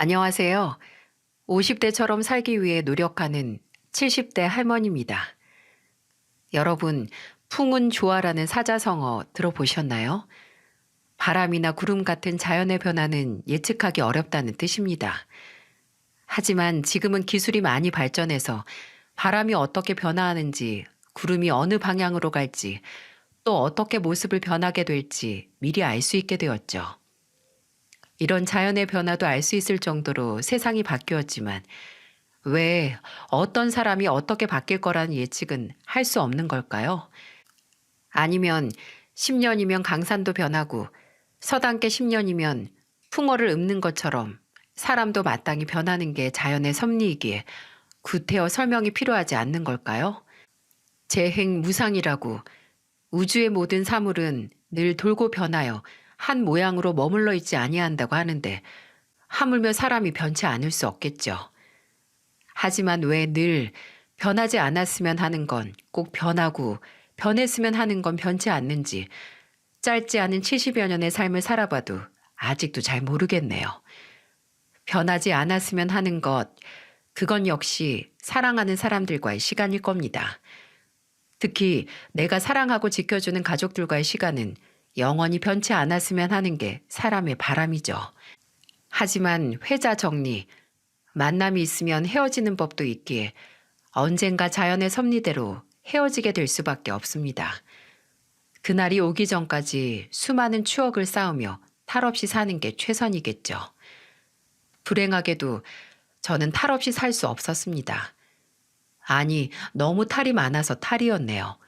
안녕하세요. 50대처럼 살기 위해 노력하는 70대 할머니입니다. 여러분, 풍운 조화라는 사자성어 들어보셨나요? 바람이나 구름 같은 자연의 변화는 예측하기 어렵다는 뜻입니다. 하지만 지금은 기술이 많이 발전해서 바람이 어떻게 변화하는지, 구름이 어느 방향으로 갈지, 또 어떻게 모습을 변하게 될지 미리 알 수 있게 되었죠. 이런 자연의 변화도 알 수 있을 정도로 세상이 바뀌었지만 왜 어떤 사람이 어떻게 바뀔 거라는 예측은 할 수 없는 걸까요? 아니면 10년이면 강산도 변하고 서당계 10년이면 풍어를 읊는 것처럼 사람도 마땅히 변하는 게 자연의 섭리이기에 구태여 설명이 필요하지 않는 걸까요? 재행무상이라고 우주의 모든 사물은 늘 돌고 변하여 한 모양으로 머물러 있지 아니한다고 하는데 하물며 사람이 변치 않을 수 없겠죠. 하지만 왜 늘 변하지 않았으면 하는 건 꼭 변하고 변했으면 하는 건 변치 않는지 짧지 않은 70여 년의 삶을 살아봐도 아직도 잘 모르겠네요. 변하지 않았으면 하는 것, 그건 역시 사랑하는 사람들과의 시간일 겁니다. 특히 내가 사랑하고 지켜주는 가족들과의 시간은 영원히 변치 않았으면 하는 게 사람의 바람이죠. 하지만 회자 정리, 만남이 있으면 헤어지는 법도 있기에 언젠가 자연의 섭리대로 헤어지게 될 수밖에 없습니다. 그날이 오기 전까지 수많은 추억을 쌓으며 탈 없이 사는 게 최선이겠죠. 불행하게도 저는 탈 없이 살 수 없었습니다. 아니, 너무 탈이 많아서 탈이었네요.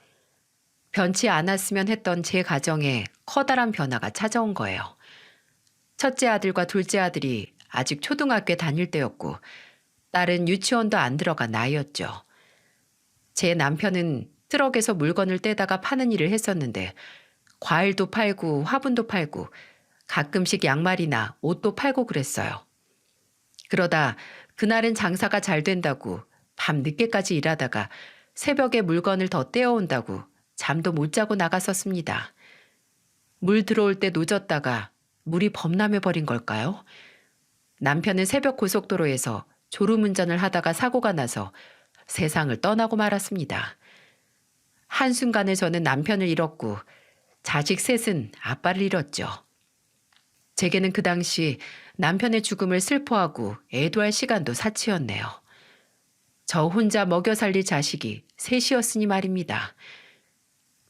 변치 않았으면 했던 제 가정에 커다란 변화가 찾아온 거예요. 첫째 아들과 둘째 아들이 아직 초등학교에 다닐 때였고 딸은 유치원도 안 들어간 나이였죠. 제 남편은 트럭에서 물건을 떼다가 파는 일을 했었는데 과일도 팔고 화분도 팔고 가끔씩 양말이나 옷도 팔고 그랬어요. 그러다 그날은 장사가 잘 된다고 밤 늦게까지 일하다가 새벽에 물건을 더 떼어온다고 잠도 못 자고 나갔었습니다. 물 들어올 때 늦었다가 물이 범람해 버린 걸까요? 남편은 새벽 고속도로에서 졸음운전을 하다가 사고가 나서 세상을 떠나고 말았습니다. 한순간에 저는 남편을 잃었고 자식 셋은 아빠를 잃었죠. 제게는 그 당시 남편의 죽음을 슬퍼하고 애도할 시간도 사치였네요. 저 혼자 먹여 살릴 자식이 셋이었으니 말입니다.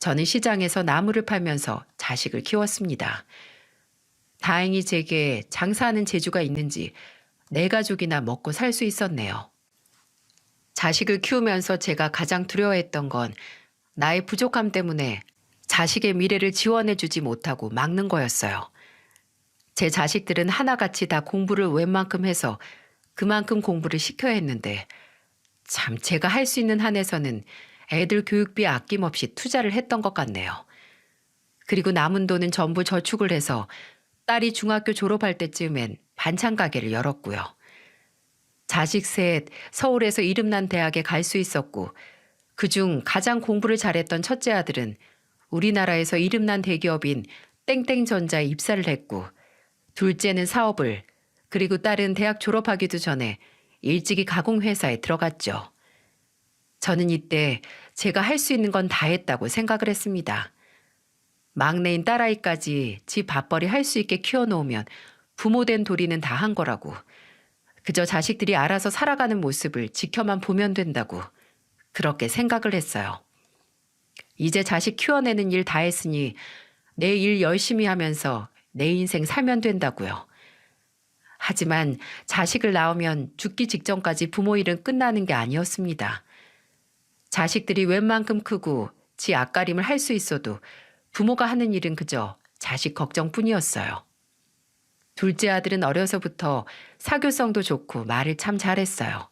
저는 시장에서 나무를 팔면서 자식을 키웠습니다. 다행히 제게 장사하는 재주가 있는지 네 가족이나 먹고 살 수 있었네요. 자식을 키우면서 제가 가장 두려워했던 건 나의 부족함 때문에 자식의 미래를 지원해주지 못하고 막는 거였어요. 제 자식들은 하나같이 다 공부를 웬만큼 해서 그만큼 공부를 시켜야 했는데 참 제가 할 수 있는 한에서는 애들 교육비에 아낌없이 투자를 했던 것 같네요. 그리고 남은 돈은 전부 저축을 해서 딸이 중학교 졸업할 때쯤엔 반찬 가게를 열었고요. 자식 셋 서울에서 이름난 대학에 갈 수 있었고 그중 가장 공부를 잘했던 첫째 아들은 우리나라에서 이름난 대기업인 땡땡전자에 입사를 했고 둘째는 사업을 그리고 딸은 대학 졸업하기도 전에 일찍이 가공회사에 들어갔죠. 저는 이때 제가 할 수 있는 건 다 했다고 생각을 했습니다. 막내인 딸아이까지 집 밥벌이 할 수 있게 키워놓으면 부모된 도리는 다 한 거라고. 그저 자식들이 알아서 살아가는 모습을 지켜만 보면 된다고. 그렇게 생각을 했어요. 이제 자식 키워내는 일 다 했으니 내 일 열심히 하면서 내 인생 살면 된다고요. 하지만 자식을 낳으면 죽기 직전까지 부모 일은 끝나는 게 아니었습니다. 자식들이 웬만큼 크고 지 앞가림을 할 수 있어도 부모가 하는 일은 그저 자식 걱정뿐이었어요. 둘째 아들은 어려서부터 사교성도 좋고 말을 참 잘했어요.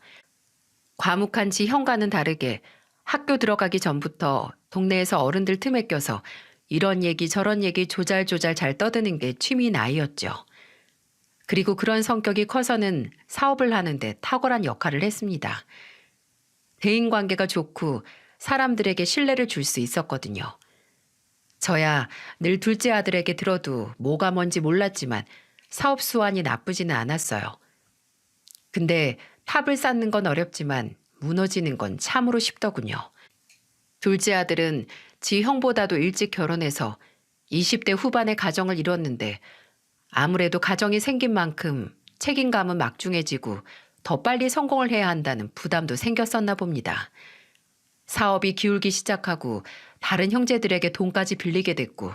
과묵한 지 형과는 다르게 학교 들어가기 전부터 동네에서 어른들 틈에 껴서 이런 얘기 저런 얘기 조잘조잘 잘 떠드는 게 취미인 아이였죠. 그리고 그런 성격이 커서는 사업을 하는데 탁월한 역할을 했습니다. 대인관계가 좋고 사람들에게 신뢰를 줄 수 있었거든요. 저야 늘 둘째 아들에게 들어도 뭐가 뭔지 몰랐지만 사업 수완이 나쁘지는 않았어요. 근데 탑을 쌓는 건 어렵지만 무너지는 건 참으로 쉽더군요. 둘째 아들은 지 형보다도 일찍 결혼해서 20대 후반에 가정을 이뤘는데 아무래도 가정이 생긴 만큼 책임감은 막중해지고 더 빨리 성공을 해야 한다는 부담도 생겼었나 봅니다. 사업이 기울기 시작하고 다른 형제들에게 돈까지 빌리게 됐고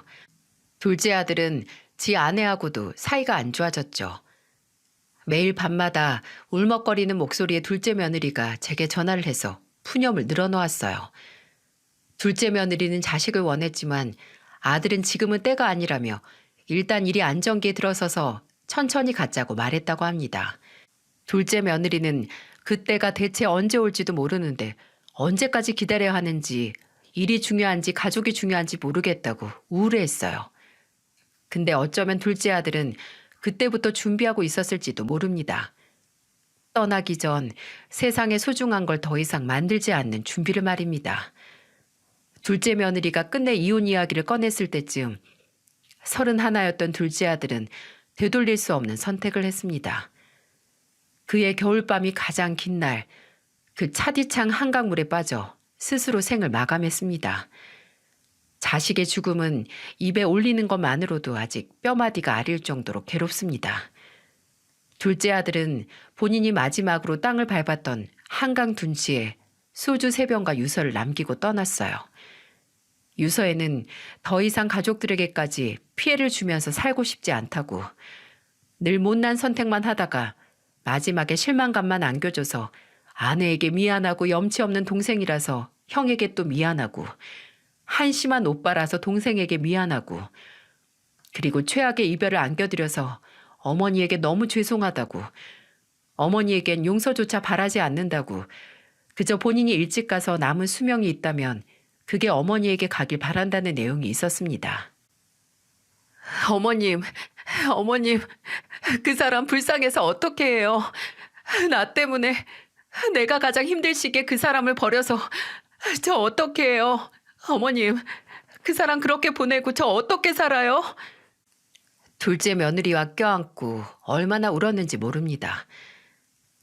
둘째 아들은 지 아내하고도 사이가 안 좋아졌죠. 매일 밤마다 울먹거리는 목소리의 둘째 며느리가 제게 전화를 해서 푸념을 늘어놓았어요. 둘째 며느리는 자식을 원했지만 아들은 지금은 때가 아니라며 일단 일이 안정기에 들어서서 천천히 갖자고 말했다고 합니다. 둘째 며느리는 그때가 대체 언제 올지도 모르는데 언제까지 기다려야 하는지 일이 중요한지 가족이 중요한지 모르겠다고 우울해했어요. 근데 어쩌면 둘째 아들은 그때부터 준비하고 있었을지도 모릅니다. 떠나기 전 세상에 소중한 걸 더 이상 만들지 않는 준비를 말입니다. 둘째 며느리가 끝내 이혼 이야기를 꺼냈을 때쯤 31였던 둘째 아들은 되돌릴 수 없는 선택을 했습니다. 그의 겨울밤이 가장 긴 날, 그 차디창 한강물에 빠져 스스로 생을 마감했습니다. 자식의 죽음은 입에 올리는 것만으로도 아직 뼈마디가 아릴 정도로 괴롭습니다. 둘째 아들은 본인이 마지막으로 땅을 밟았던 한강 둔치에 소주 3병과 유서를 남기고 떠났어요. 유서에는 더 이상 가족들에게까지 피해를 주면서 살고 싶지 않다고, 늘 못난 선택만 하다가 마지막에 실망감만 안겨줘서 아내에게 미안하고 염치 없는 동생이라서 형에게 또 미안하고, 한심한 오빠라서 동생에게 미안하고, 그리고 최악의 이별을 안겨드려서 어머니에게 너무 죄송하다고, 어머니에겐 용서조차 바라지 않는다고, 그저 본인이 일찍 가서 남은 수명이 있다면 그게 어머니에게 가길 바란다는 내용이 있었습니다. 어머님, 그 사람 불쌍해서 어떻게 해요? 나 때문에 내가 가장 힘들 시기에 그 사람을 버려서 저 어떻게 해요? 어머님, 그 사람 그렇게 보내고 저 어떻게 살아요? 둘째 며느리와 껴안고 얼마나 울었는지 모릅니다.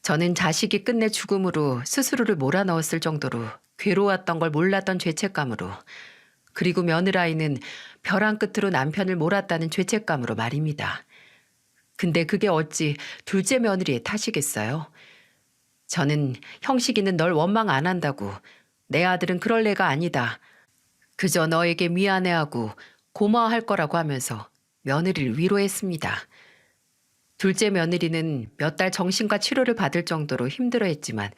저는 자식이 끝내 죽음으로 스스로를 몰아넣었을 정도로 괴로웠던 걸 몰랐던 죄책감으로, 그리고 며느라이는 벼랑 끝으로 남편을 몰았다는 죄책감으로 말입니다. 근데 그게 어찌 둘째 며느리의 탓이겠어요? 저는 형식이는 널 원망 안 한다고, 내 아들은 그럴 애가 아니다, 그저 너에게 미안해하고 고마워할 거라고 하면서 며느리를 위로했습니다. 둘째 며느리는 몇 달 정신과 치료를 받을 정도로 힘들어했지만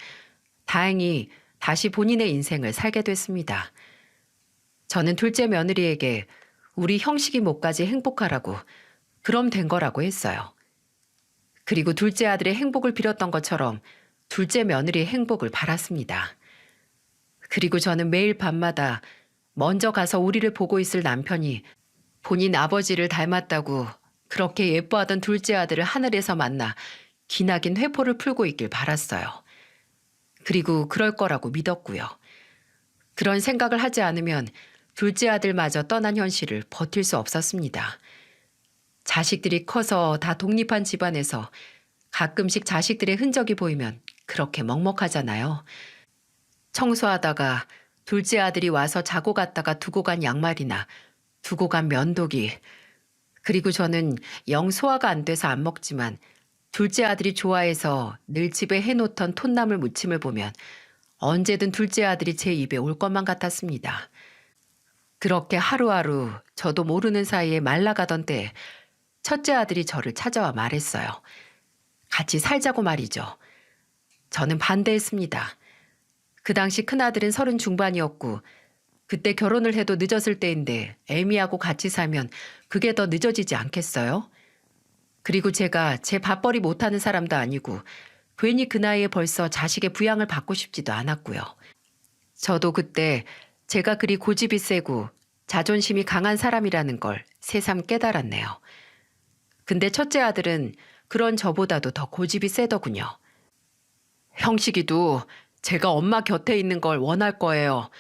다행히 다시 본인의 인생을 살게 됐습니다. 저는 둘째 며느리에게 우리 형식이 목까지 행복하라고, 그럼 된 거라고 했어요. 그리고 둘째 아들의 행복을 빌었던 것처럼 둘째 며느리의 행복을 바랐습니다. 그리고 저는 매일 밤마다 먼저 가서 우리를 보고 있을 남편이 본인 아버지를 닮았다고 그렇게 예뻐하던 둘째 아들을 하늘에서 만나 기나긴 회포를 풀고 있길 바랐어요. 그리고 그럴 거라고 믿었고요. 그런 생각을 하지 않으면 둘째 아들마저 떠난 현실을 버틸 수 없었습니다. 자식들이 커서 다 독립한 집안에서 가끔씩 자식들의 흔적이 보이면 그렇게 먹먹하잖아요. 청소하다가 둘째 아들이 와서 자고 갔다가 두고 간 양말이나 두고 간 면도기, 그리고 저는 영 소화가 안 돼서 안 먹지만 둘째 아들이 좋아해서 늘 집에 해놓던 톳나물 무침을 보면 언제든 둘째 아들이 제 입에 올 것만 같았습니다. 그렇게 하루하루 저도 모르는 사이에 말라가던 때에 첫째 아들이 저를 찾아와 말했어요. 같이 살자고 말이죠. 저는 반대했습니다. 그 당시 큰아들은 30 중반이었고 그때 결혼을 해도 늦었을 때인데 애미하고 같이 살면 그게 더 늦어지지 않겠어요? 그리고 제가 제 밥벌이 못하는 사람도 아니고 괜히 그 나이에 벌써 자식의 부양을 받고 싶지도 않았고요. 저도 그때 제가 그리 고집이 세고 자존심이 강한 사람이라는 걸 새삼 깨달았네요. 근데 첫째 아들은 그런 저보다도 더 고집이 세더군요. 형식이도 제가 엄마 곁에 있는 걸 원할 거예요.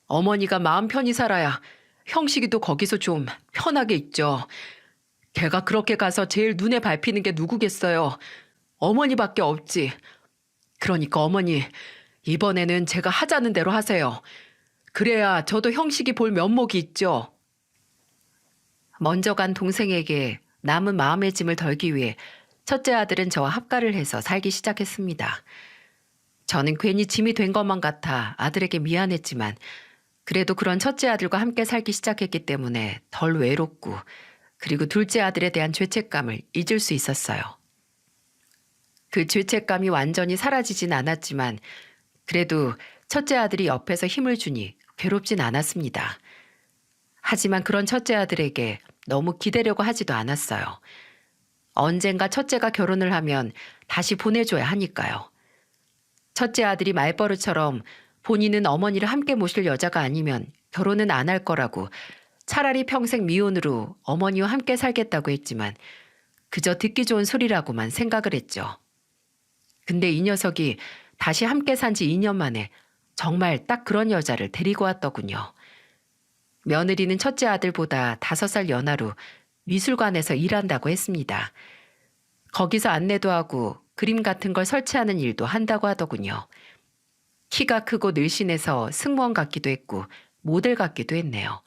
어머니가 마음 편히 살아야 형식이도 거기서 좀 편하게 있죠. 걔가 그렇게 가서 제일 눈에 밟히는 게 누구겠어요. 어머니밖에 없지. 그러니까 어머니, 이번에는 제가 하자는 대로 하세요. 그래야 저도 형식이 볼 면목이 있죠. 먼저 간 동생에게 남은 마음의 짐을 덜기 위해 첫째 아들은 저와 합가를 해서 살기 시작했습니다. 저는 괜히 짐이 된 것만 같아 아들에게 미안했지만 그래도 그런 첫째 아들과 함께 살기 시작했기 때문에 덜 외롭고 그리고 둘째 아들에 대한 죄책감을 잊을 수 있었어요. 그 죄책감이 완전히 사라지진 않았지만 그래도 첫째 아들이 옆에서 힘을 주니 괴롭진 않았습니다. 하지만 그런 첫째 아들에게 너무 기대려고 하지도 않았어요. 언젠가 첫째가 결혼을 하면 다시 보내줘야 하니까요. 첫째 아들이 말버릇처럼 본인은 어머니를 함께 모실 여자가 아니면 결혼은 안 할 거라고 차라리 평생 미혼으로 어머니와 함께 살겠다고 했지만 그저 듣기 좋은 소리라고만 생각을 했죠. 근데 이 녀석이 다시 함께 산 지 2년 만에 정말 딱 그런 여자를 데리고 왔더군요. 며느리는 첫째 아들보다 5살 연하로 미술관에서 일한다고 했습니다. 거기서 안내도 하고 그림 같은 걸 설치하는 일도 한다고 하더군요. 키가 크고 늘씬해서 승무원 같기도 했고 모델 같기도 했네요.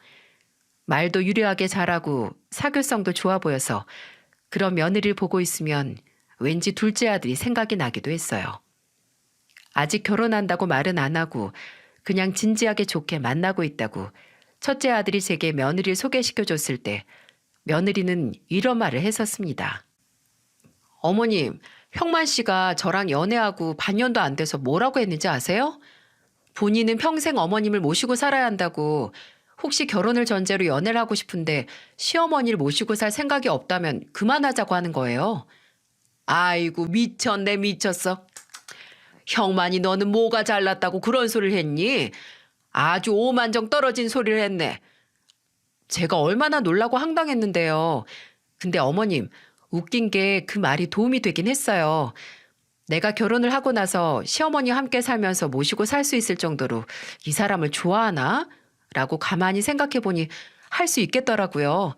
말도 유려하게 잘하고 사교성도 좋아 보여서 그런 며느리를 보고 있으면 왠지 둘째 아들이 생각이 나기도 했어요. 아직 결혼한다고 말은 안 하고 그냥 진지하게 좋게 만나고 있다고 첫째 아들이 제게 며느리를 소개시켜줬을 때 며느리는 이런 말을 했었습니다. 어머님, 형만 씨가 저랑 연애하고 반년도 안 돼서 뭐라고 했는지 아세요? 본인은 평생 어머님을 모시고 살아야 한다고 혹시 결혼을 전제로 연애를 하고 싶은데 시어머니를 모시고 살 생각이 없다면 그만하자고 하는 거예요. 아이고 미쳤네 미쳤어. 형만이 너는 뭐가 잘났다고 그런 소리를 했니? 아주 오만정 떨어진 소리를 했네. 제가 얼마나 놀라고 황당했는데요. 근데 어머님, 웃긴 게 그 말이 도움이 되긴 했어요. 내가 결혼을 하고 나서 시어머니와 함께 살면서 모시고 살 수 있을 정도로 이 사람을 좋아하나? 라고 가만히 생각해 보니 할 수 있겠더라고요.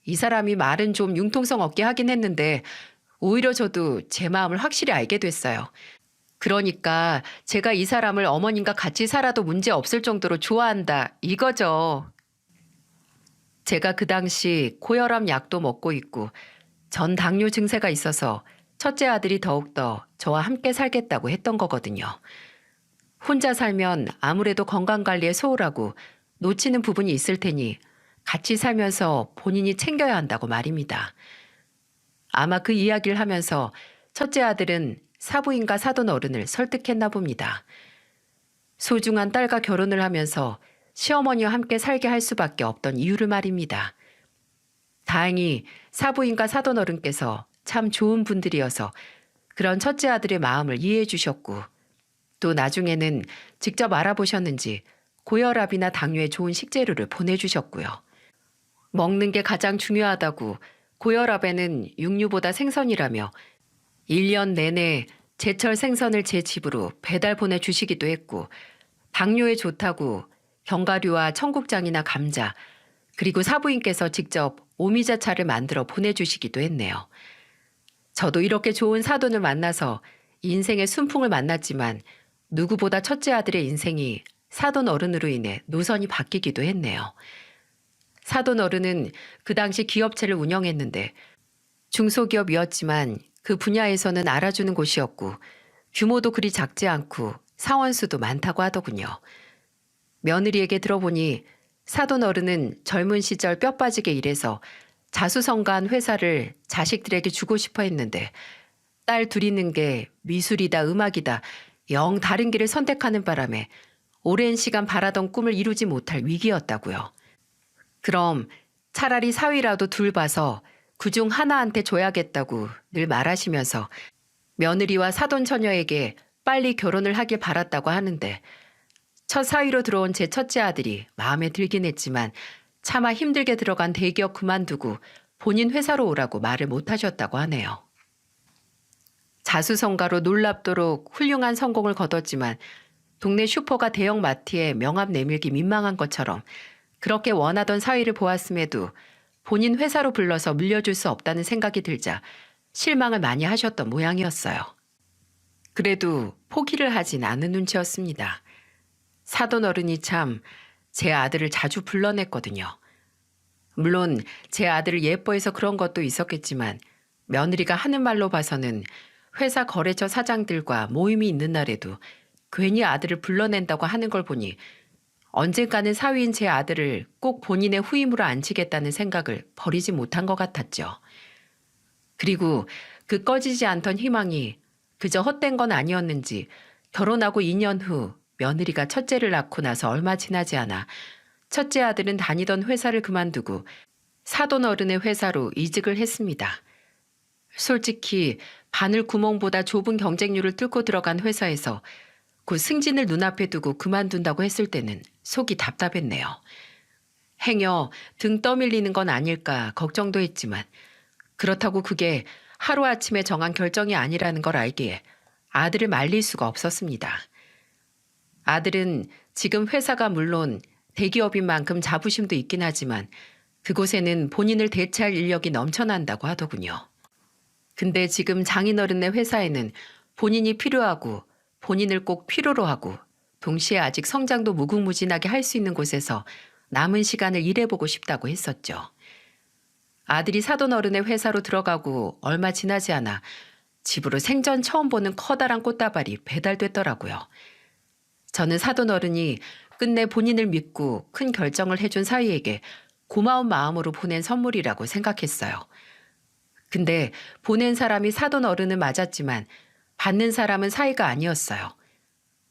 이 사람이 말은 좀 융통성 없게 하긴 했는데 오히려 저도 제 마음을 확실히 알게 됐어요. 그러니까 제가 이 사람을 어머님과 같이 살아도 문제 없을 정도로 좋아한다 이거죠. 제가 그 당시 고혈압 약도 먹고 있고 전 당뇨 증세가 있어서 첫째 아들이 더욱더 저와 함께 살겠다고 했던 거거든요. 혼자 살면 아무래도 건강관리에 소홀하고 놓치는 부분이 있을 테니 같이 살면서 본인이 챙겨야 한다고 말입니다. 아마 그 이야기를 하면서 첫째 아들은 사부인과 사돈 어른을 설득했나 봅니다. 소중한 딸과 결혼을 하면서 시어머니와 함께 살게 할 수밖에 없던 이유를 말입니다. 다행히 사부인과 사돈 어른께서 참 좋은 분들이어서 그런 첫째 아들의 마음을 이해해 주셨고 또 나중에는 직접 알아보셨는지 고혈압이나 당뇨에 좋은 식재료를 보내주셨고요. 먹는 게 가장 중요하다고 고혈압에는 육류보다 생선이라며 1년 내내 제철 생선을 제 집으로 배달 보내주시기도 했고 당뇨에 좋다고 견과류와 청국장이나 감자 그리고 사부인께서 직접 오미자차를 만들어 보내주시기도 했네요. 저도 이렇게 좋은 사돈을 만나서 인생의 순풍을 만났지만 누구보다 첫째 아들의 인생이 사돈 어른으로 인해 노선이 바뀌기도 했네요. 사돈 어른은 그 당시 기업체를 운영했는데 중소기업이었지만 그 분야에서는 알아주는 곳이었고 규모도 그리 작지 않고 사원수도 많다고 하더군요. 며느리에게 들어보니 사돈 어른은 젊은 시절 뼈 빠지게 일해서 자수성가한 회사를 자식들에게 주고 싶어 했는데 딸 둘 있는 게 미술이다 음악이다 영 다른 길을 선택하는 바람에 오랜 시간 바라던 꿈을 이루지 못할 위기였다고요. 그럼 차라리 사위라도 둘 봐서 그중 하나한테 줘야겠다고 늘 말하시면서 며느리와 사돈 처녀에게 빨리 결혼을 하길 바랐다고 하는데 첫 사위로 들어온 제 첫째 아들이 마음에 들긴 했지만 차마 힘들게 들어간 대기업 그만두고 본인 회사로 오라고 말을 못하셨다고 하네요. 자수성가로 놀랍도록 훌륭한 성공을 거뒀지만 동네 슈퍼가 대형 마트에 명함 내밀기 민망한 것처럼 그렇게 원하던 사위를 보았음에도 본인 회사로 불러서 물려줄 수 없다는 생각이 들자 실망을 많이 하셨던 모양이었어요. 그래도 포기를 하진 않은 눈치였습니다. 사돈 어른이 참 제 아들을 자주 불러냈거든요. 물론 제 아들을 예뻐해서 그런 것도 있었겠지만 며느리가 하는 말로 봐서는 회사 거래처 사장들과 모임이 있는 날에도 괜히 아들을 불러낸다고 하는 걸 보니 언젠가는 사위인 제 아들을 꼭 본인의 후임으로 앉히겠다는 생각을 버리지 못한 것 같았죠. 그리고 그 꺼지지 않던 희망이 그저 헛된 건 아니었는지 결혼하고 2년 후 며느리가 첫째를 낳고 나서 얼마 지나지 않아 첫째 아들은 다니던 회사를 그만두고 사돈 어른의 회사로 이직을 했습니다. 솔직히 바늘 구멍보다 좁은 경쟁률을 뚫고 들어간 회사에서 그 승진을 눈앞에 두고 그만둔다고 했을 때는 속이 답답했네요. 행여 등 떠밀리는 건 아닐까 걱정도 했지만 그렇다고 그게 하루아침에 정한 결정이 아니라는 걸 알기에 아들을 말릴 수가 없었습니다. 아들은 지금 회사가 물론 대기업인 만큼 자부심도 있긴 하지만 그곳에는 본인을 대체할 인력이 넘쳐난다고 하더군요. 근데 지금 장인어른네 회사에는 본인이 필요하고 본인을 꼭 필요로 하고 동시에 아직 성장도 무궁무진하게 할 수 있는 곳에서 남은 시간을 일해보고 싶다고 했었죠. 아들이 사돈 어른의 회사로 들어가고 얼마 지나지 않아 집으로 생전 처음 보는 커다란 꽃다발이 배달됐더라고요. 저는 사돈 어른이 끝내 본인을 믿고 큰 결정을 해준 사위에게 고마운 마음으로 보낸 선물이라고 생각했어요. 근데 보낸 사람이 사돈 어른은 맞았지만 받는 사람은 사위가 아니었어요.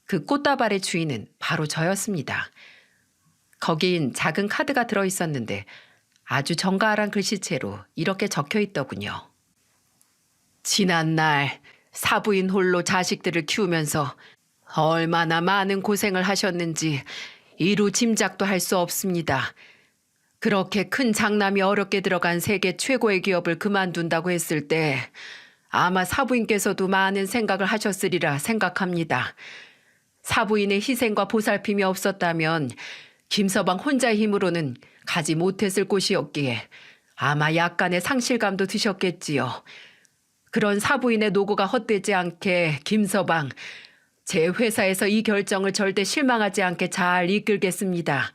그 꽃다발의 주인은 바로 저였습니다. 거긴 작은 카드가 들어있었는데 아주 정갈한 글씨체로 이렇게 적혀 있더군요. 지난날 사부인 홀로 자식들을 키우면서 얼마나 많은 고생을 하셨는지 이루 짐작도 할 수 없습니다. 그렇게 큰 장남이 어렵게 들어간 세계 최고의 기업을 그만둔다고 했을 때 아마 사부인께서도 많은 생각을 하셨으리라 생각합니다. 사부인의 희생과 보살핌이 없었다면 김서방 혼자의 힘으로는 가지 못했을 곳이었기에 아마 약간의 상실감도 드셨겠지요. 그런 사부인의 노고가 헛되지 않게 김서방, 제 회사에서 이 결정을 절대 실망하지 않게 잘 이끌겠습니다.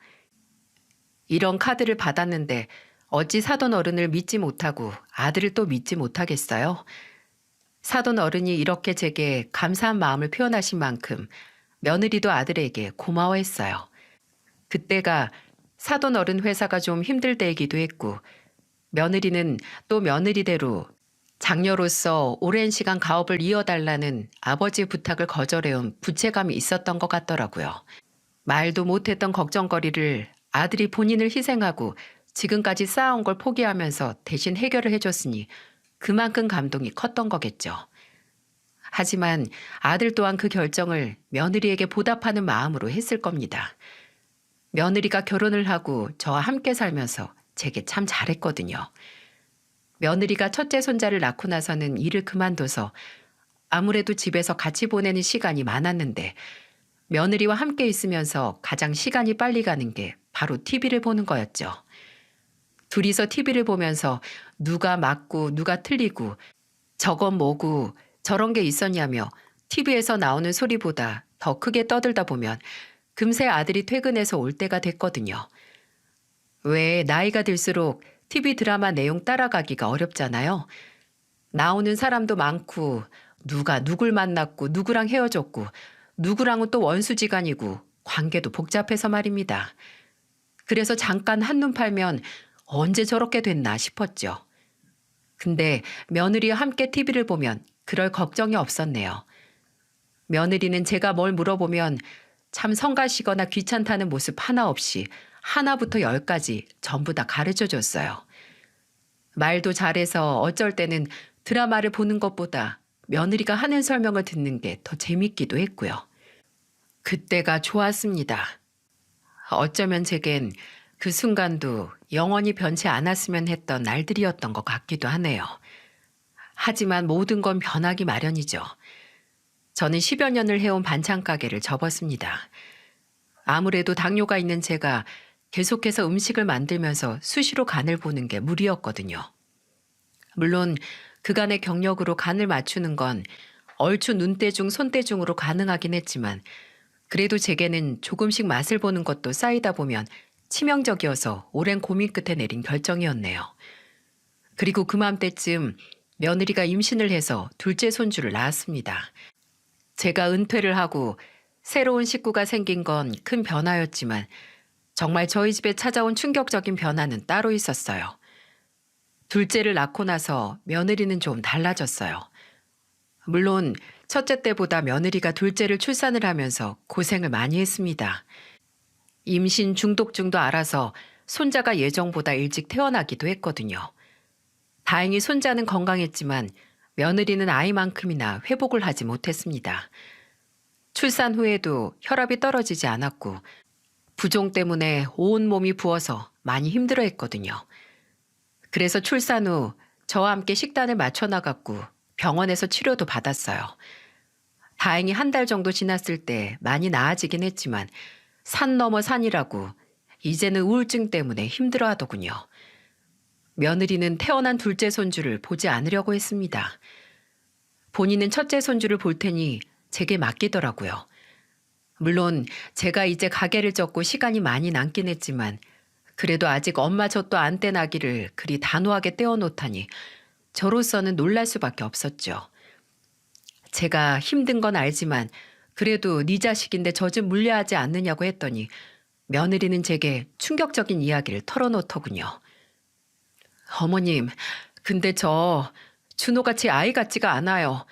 이런 카드를 받았는데 어찌 사돈 어른을 믿지 못하고 아들을 또 믿지 못하겠어요? 사돈 어른이 이렇게 제게 감사한 마음을 표현하신 만큼 며느리도 아들에게 고마워했어요. 그때가 사돈 어른 회사가 좀 힘들 때이기도 했고 며느리는 또 며느리대로 장녀로서 오랜 시간 가업을 이어달라는 아버지의 부탁을 거절해온 부채감이 있었던 것 같더라고요. 말도 못했던 걱정거리를 아들이 본인을 희생하고 지금까지 쌓아온 걸 포기하면서 대신 해결을 해줬으니 그만큼 감동이 컸던 거겠죠. 하지만 아들 또한 그 결정을 며느리에게 보답하는 마음으로 했을 겁니다. 며느리가 결혼을 하고 저와 함께 살면서 제게 참 잘했거든요. 며느리가 첫째 손자를 낳고 나서는 일을 그만둬서 아무래도 집에서 같이 보내는 시간이 많았는데 며느리와 함께 있으면서 가장 시간이 빨리 가는 게 바로 TV를 보는 거였죠. 둘이서 TV를 보면서 누가 맞고 누가 틀리고 저건 뭐고 저런 게 있었냐며 TV에서 나오는 소리보다 더 크게 떠들다 보면 금세 아들이 퇴근해서 올 때가 됐거든요. 왜 나이가 들수록 TV 드라마 내용 따라가기가 어렵잖아요. 나오는 사람도 많고 누가 누굴 만났고 누구랑 헤어졌고 누구랑은 또 원수지간이고 관계도 복잡해서 말입니다. 그래서 잠깐 한눈 팔면 언제 저렇게 됐나 싶었죠. 근데 며느리와 함께 TV를 보면 그럴 걱정이 없었네요. 며느리는 제가 뭘 물어보면 참 성가시거나 귀찮다는 모습 하나 없이 하나부터 열까지 전부 다 가르쳐 줬어요. 말도 잘해서 어쩔 때는 드라마를 보는 것보다 며느리가 하는 설명을 듣는 게 더 재밌기도 했고요. 그때가 좋았습니다. 어쩌면 제겐 그 순간도 영원히 변치 않았으면 했던 날들이었던 것 같기도 하네요. 하지만 모든 건 변하기 마련이죠. 저는 10여 년을 해온 반찬 가게를 접었습니다. 아무래도 당뇨가 있는 제가 계속해서 음식을 만들면서 수시로 간을 보는 게 무리였거든요. 물론 그간의 경력으로 간을 맞추는 건 얼추 눈대중 손대중으로 가능하긴 했지만 그래도 제게는 조금씩 맛을 보는 것도 쌓이다 보면 치명적이어서 오랜 고민 끝에 내린 결정이었네요. 그리고 그맘때쯤 며느리가 임신을 해서 둘째 손주를 낳았습니다. 제가 은퇴를 하고 새로운 식구가 생긴 건 큰 변화였지만 정말 저희 집에 찾아온 충격적인 변화는 따로 있었어요. 둘째를 낳고 나서 며느리는 좀 달라졌어요. 물론 첫째 때보다 며느리가 둘째를 출산을 하면서 고생을 많이 했습니다. 임신 중독증도 알아서 손자가 예정보다 일찍 태어나기도 했거든요. 다행히 손자는 건강했지만 며느리는 아이만큼이나 회복을 하지 못했습니다. 출산 후에도 혈압이 떨어지지 않았고 부종 때문에 온 몸이 부어서 많이 힘들어했거든요. 그래서 출산 후 저와 함께 식단을 맞춰 나갔고 병원에서 치료도 받았어요. 다행히 한 달 정도 지났을 때 많이 나아지긴 했지만 산 넘어 산이라고 이제는 우울증 때문에 힘들어하더군요. 며느리는 태어난 둘째 손주를 보지 않으려고 했습니다. 본인은 첫째 손주를 볼 테니 제게 맡기더라고요. 물론 제가 이제 가게를 접고 시간이 많이 남긴 했지만 그래도 아직 엄마 젖도 안 뗀 아기를 그리 단호하게 떼어놓다니 저로서는 놀랄 수밖에 없었죠. 제가 힘든 건 알지만 그래도 네 자식인데 저 좀 물려하지 않느냐고 했더니 며느리는 제게 충격적인 이야기를 털어놓더군요. 어머님, 근데 저 준호가 제 아이 같지가 않아요.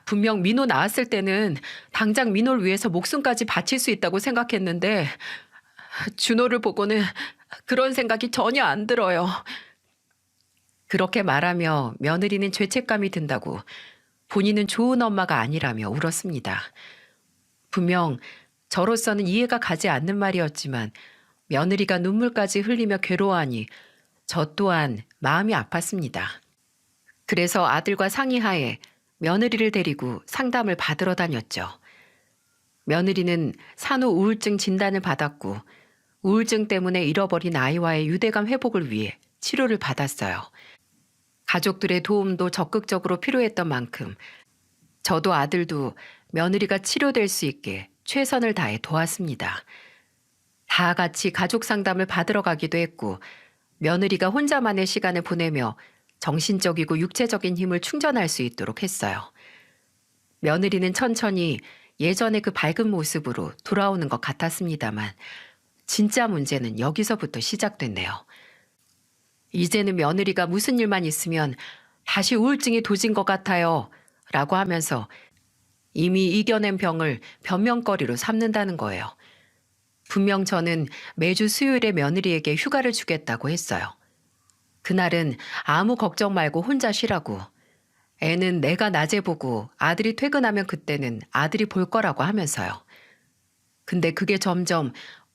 분명 민호 낳았을 때는 당장 민호를 위해서 목숨까지 바칠 수 있다고 생각했는데 준호를 보고는 그런 생각이 전혀 안 들어요. 그렇게 말하며 며느리는 죄책감이 든다고 본인은 좋은 엄마가 아니라며 울었습니다. 분명 저로서는 이해가 가지 않는 말이었지만 며느리가 눈물까지 흘리며 괴로워하니 저 또한 마음이 아팠습니다. 그래서 아들과 상의하에 며느리를 데리고 상담을 받으러 다녔죠. 며느리는 산후 우울증 진단을 받았고 우울증 때문에 잃어버린 아이와의 유대감 회복을 위해 치료를 받았어요. 가족들의 도움도 적극적으로 필요했던 만큼 저도 아들도 며느리가 치료될 수 있게 최선을 다해 도왔습니다. 다 같이 가족 상담을 받으러 가기도 했고 며느리가 혼자만의 시간을 보내며 정신적이고 육체적인 힘을 충전할 수 있도록 했어요. 며느리는 천천히 예전의 그 밝은 모습으로 돌아오는 것 같았습니다만 진짜 문제는 여기서부터 시작됐네요. 이제는 며느리가 무슨 일만 있으면 다시 우울증이 도진 것 같아요 라고 하면서 이미 이겨낸 병을 변명거리로 삼는다는 거예요. 분명 저는 매주 수요일에 며느리에게 휴가를 주겠다고 했어요. 그날은 아무 걱정 말고 혼자 쉬라고. 애는 내가 낮에 보고 아들이 퇴근하면 그때는 아들이 볼 거라고 하면서요. 근데 그게 점점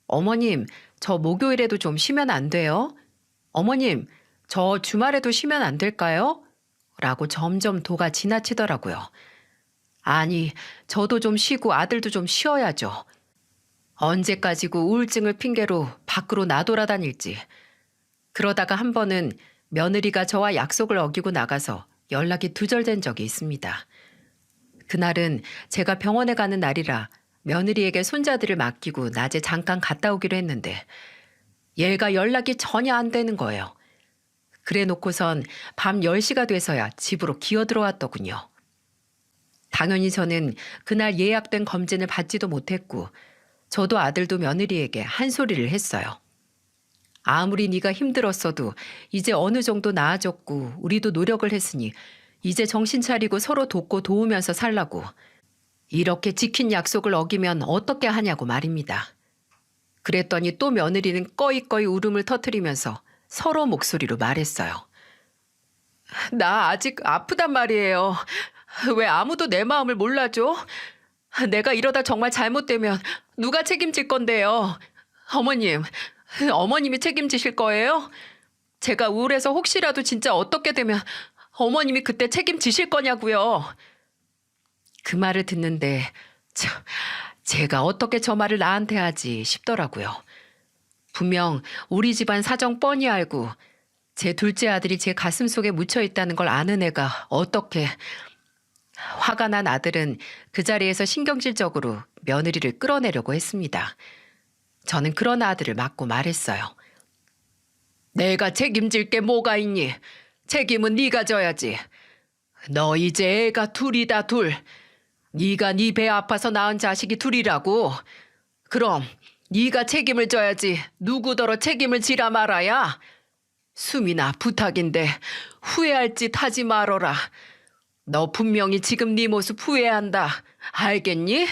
어머님, 저 목요일에도 좀 쉬면 안 돼요? 어머님, 저 주말에도 쉬면 안 될까요? 라고 점점 도가 지나치더라고요. 아니, 저도 좀 쉬고 아들도 좀 쉬어야죠. 언제까지고 우울증을 핑계로 밖으로 나돌아다닐지. 그러다가 한 번은 며느리가 저와 약속을 어기고 나가서 연락이 두절된 적이 있습니다. 그날은 제가 병원에 가는 날이라 며느리에게 손자들을 맡기고 낮에 잠깐 갔다 오기로 했는데 얘가 연락이 전혀 안 되는 거예요. 그래 놓고선 밤 10시가 돼서야 집으로 기어들어왔더군요. 당연히 저는 그날 예약된 검진을 받지도 못했고 저도 아들도 며느리에게 한 소리를 했어요. 아무리 네가 힘들었어도 이제 어느 정도 나아졌고 우리도 노력을 했으니 이제 정신 차리고 서로 돕고 도우면서 살라고. 이렇게 지킨 약속을 어기면 어떻게 하냐고 말입니다. 그랬더니 또 며느리는 꺼이꺼이 울음을 터뜨리면서 서로 목소리로 말했어요. 나 아직 아프단 말이에요. 왜 아무도 내 마음을 몰라줘? 내가 이러다 정말 잘못되면 누가 책임질 건데요? 어머님, 어머님이 책임지실 거예요? 제가 우울해서 혹시라도 진짜 어떻게 되면 어머님이 그때 책임지실 거냐고요. 그 말을 듣는데 참, 제가 어떻게 저 말을 나한테 하지 싶더라고요. 분명 우리 집안 사정 뻔히 알고 제 둘째 아들이 제 가슴 속에 묻혀 있다는 걸 아는 애가 어떻게. 화가 난 아들은 그 자리에서 신경질적으로 며느리를 끌어내려고 했습니다. 저는 그런 아들을 맞고 말했어요. 내가 책임질 게 뭐가 있니? 책임은 네가 져야지. 너 이제 애가 둘이다 둘. 네가 네 배 아파서 낳은 자식이 둘이라고. 그럼 네가 책임을 져야지 누구더러 책임을 지라 말아야. 수민아 부탁인데 후회할 짓 하지 말어라. 너 분명히 지금 네 모습 후회한다. 알겠니?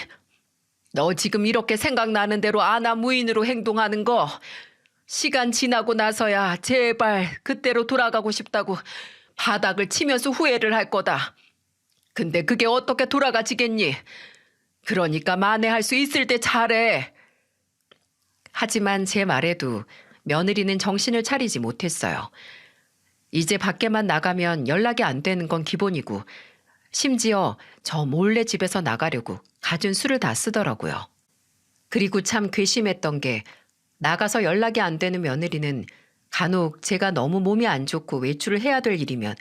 너 지금 이렇게 생각나는 대로 아나무인으로 행동하는 거 시간 지나고 나서야 제발 그때로 돌아가고 싶다고 바닥을 치면서 후회를 할 거다. 근데 그게 어떻게 돌아가지겠니? 그러니까 만회할 수 있을 때 잘해. 하지만 제 말에도 며느리는 정신을 차리지 못했어요. 이제 밖에만 나가면 연락이 안 되는 건 기본이고 심지어 저 몰래 집에서 나가려고 갖은 수를 다 쓰더라고요. 그리고 참 괘씸했던 게 나가서 연락이 안 되는 며느리는 간혹 제가 너무 몸이 안 좋고 외출을 해야 될 일이면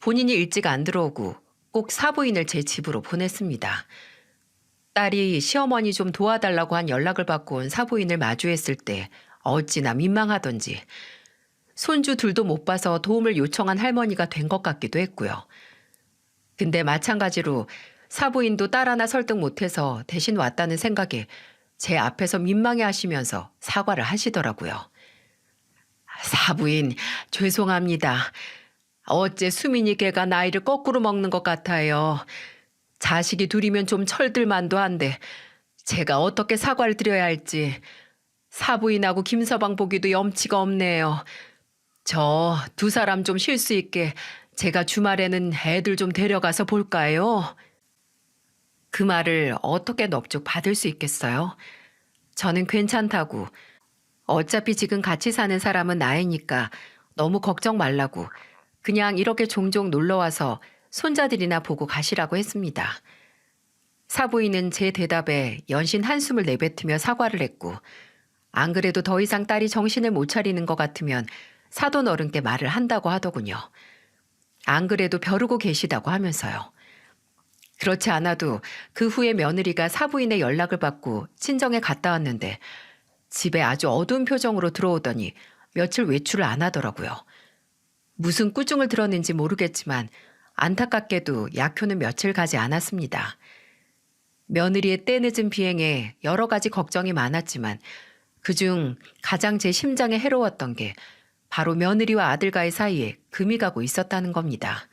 본인이 일찍 안 들어오고 꼭 사부인을 제 집으로 보냈습니다. 딸이 시어머니 좀 도와달라고 한 연락을 받고 온 사부인을 마주했을 때 어찌나 민망하던지 손주 둘도 못 봐서 도움을 요청한 할머니가 된 것 같기도 했고요. 근데 마찬가지로 사부인도 딸 하나 설득 못해서 대신 왔다는 생각에 제 앞에서 민망해 하시면서 사과를 하시더라고요. 사부인 죄송합니다. 어째 수민이 걔가 나이를 거꾸로 먹는 것 같아요. 자식이 둘이면 좀 철들만도 한데 제가 어떻게 사과를 드려야 할지. 사부인하고 김서방 보기도 염치가 없네요. 저 두 사람 좀 쉴 수 있게 제가 주말에는 애들 좀 데려가서 볼까요? 그 말을 어떻게 넙죽 받을 수 있겠어요? 저는 괜찮다고. 어차피 지금 같이 사는 사람은 나이니까 너무 걱정 말라고 그냥 이렇게 종종 놀러와서 손자들이나 보고 가시라고 했습니다. 사부인은 제 대답에 연신 한숨을 내뱉으며 사과를 했고 안 그래도 더 이상 딸이 정신을 못 차리는 것 같으면 사돈 어른께 말을 한다고 하더군요. 안 그래도 벼르고 계시다고 하면서요. 그렇지 않아도 그 후에 며느리가 사부인의 연락을 받고 친정에 갔다 왔는데 집에 아주 어두운 표정으로 들어오더니 며칠 외출을 안 하더라고요. 무슨 꾸중을 들었는지 모르겠지만 안타깝게도 약효는 며칠 가지 않았습니다. 며느리의 때늦은 비행에 여러 가지 걱정이 많았지만 그중 가장 제 심장에 해로웠던 게 바로 며느리와 아들과의 사이에 금이 가고 있었다는 겁니다.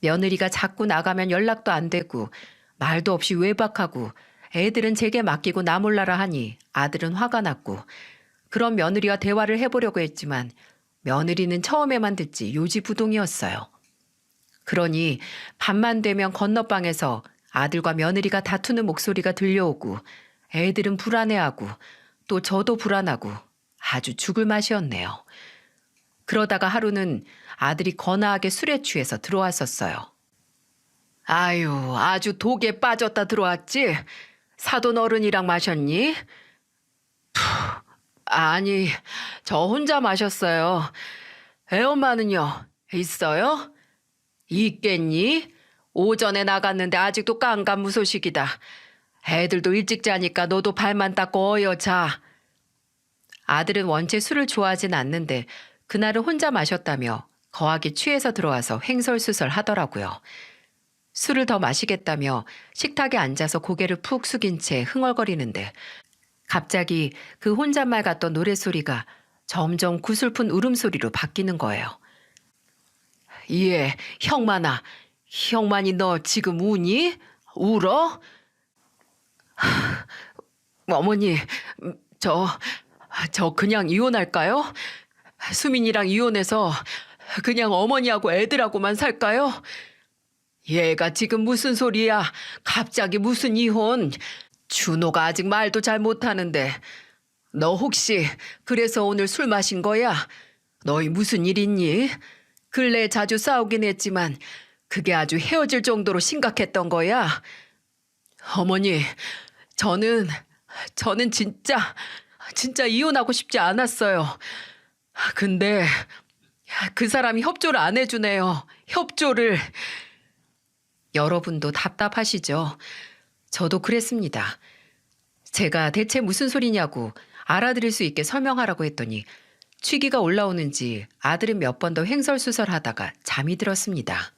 며느리가 자꾸 나가면 연락도 안 되고 말도 없이 외박하고 애들은 제게 맡기고 나 몰라라 하니 아들은 화가 났고 그런 며느리와 대화를 해보려고 했지만 며느리는 처음에만 듣지 요지부동이었어요. 그러니 밤만 되면 건너방에서 아들과 며느리가 다투는 목소리가 들려오고 애들은 불안해하고 또 저도 불안하고 아주 죽을 맛이었네요. 그러다가 하루는 아들이 거나하게 술에 취해서 들어왔었어요. 아유, 아주 독에 빠졌다 들어왔지? 사돈 어른이랑 마셨니? 아니, 저 혼자 마셨어요. 애엄마는요? 있어요? 있겠니? 오전에 나갔는데 아직도 깜깜무소식이다. 애들도 일찍 자니까 너도 발만 닦고 어여 자. 아들은 원체 술을 좋아하진 않는데 그날은 혼자 마셨다며 거하게 취해서 들어와서 횡설수설 하더라고요. 술을 더 마시겠다며 식탁에 앉아서 고개를 푹 숙인 채 흥얼거리는데 갑자기 그 혼잣말 같던 노랫소리가 점점 구슬픈 울음소리로 바뀌는 거예요. 예, 형만아. 형만이 너 지금 우니? 울어? 어머니, 저 그냥 이혼할까요? 수민이랑 이혼해서 그냥 어머니하고 애들하고만 살까요? 얘가 지금 무슨 소리야? 갑자기 무슨 이혼? 준호가 아직 말도 잘 못하는데. 너 혹시 그래서 오늘 술 마신 거야? 너희 무슨 일 있니? 근래에 자주 싸우긴 했지만 그게 아주 헤어질 정도로 심각했던 거야? 어머니, 저는 진짜 이혼하고 싶지 않았어요. 근데 그 사람이 협조를 안 해주네요. 협조를. 여러분도 답답하시죠? 저도 그랬습니다. 제가 대체 무슨 소리냐고 알아들을 수 있게 설명하라고 했더니 취기가 올라오는지 아들은 몇 번 더 횡설수설하다가 잠이 들었습니다.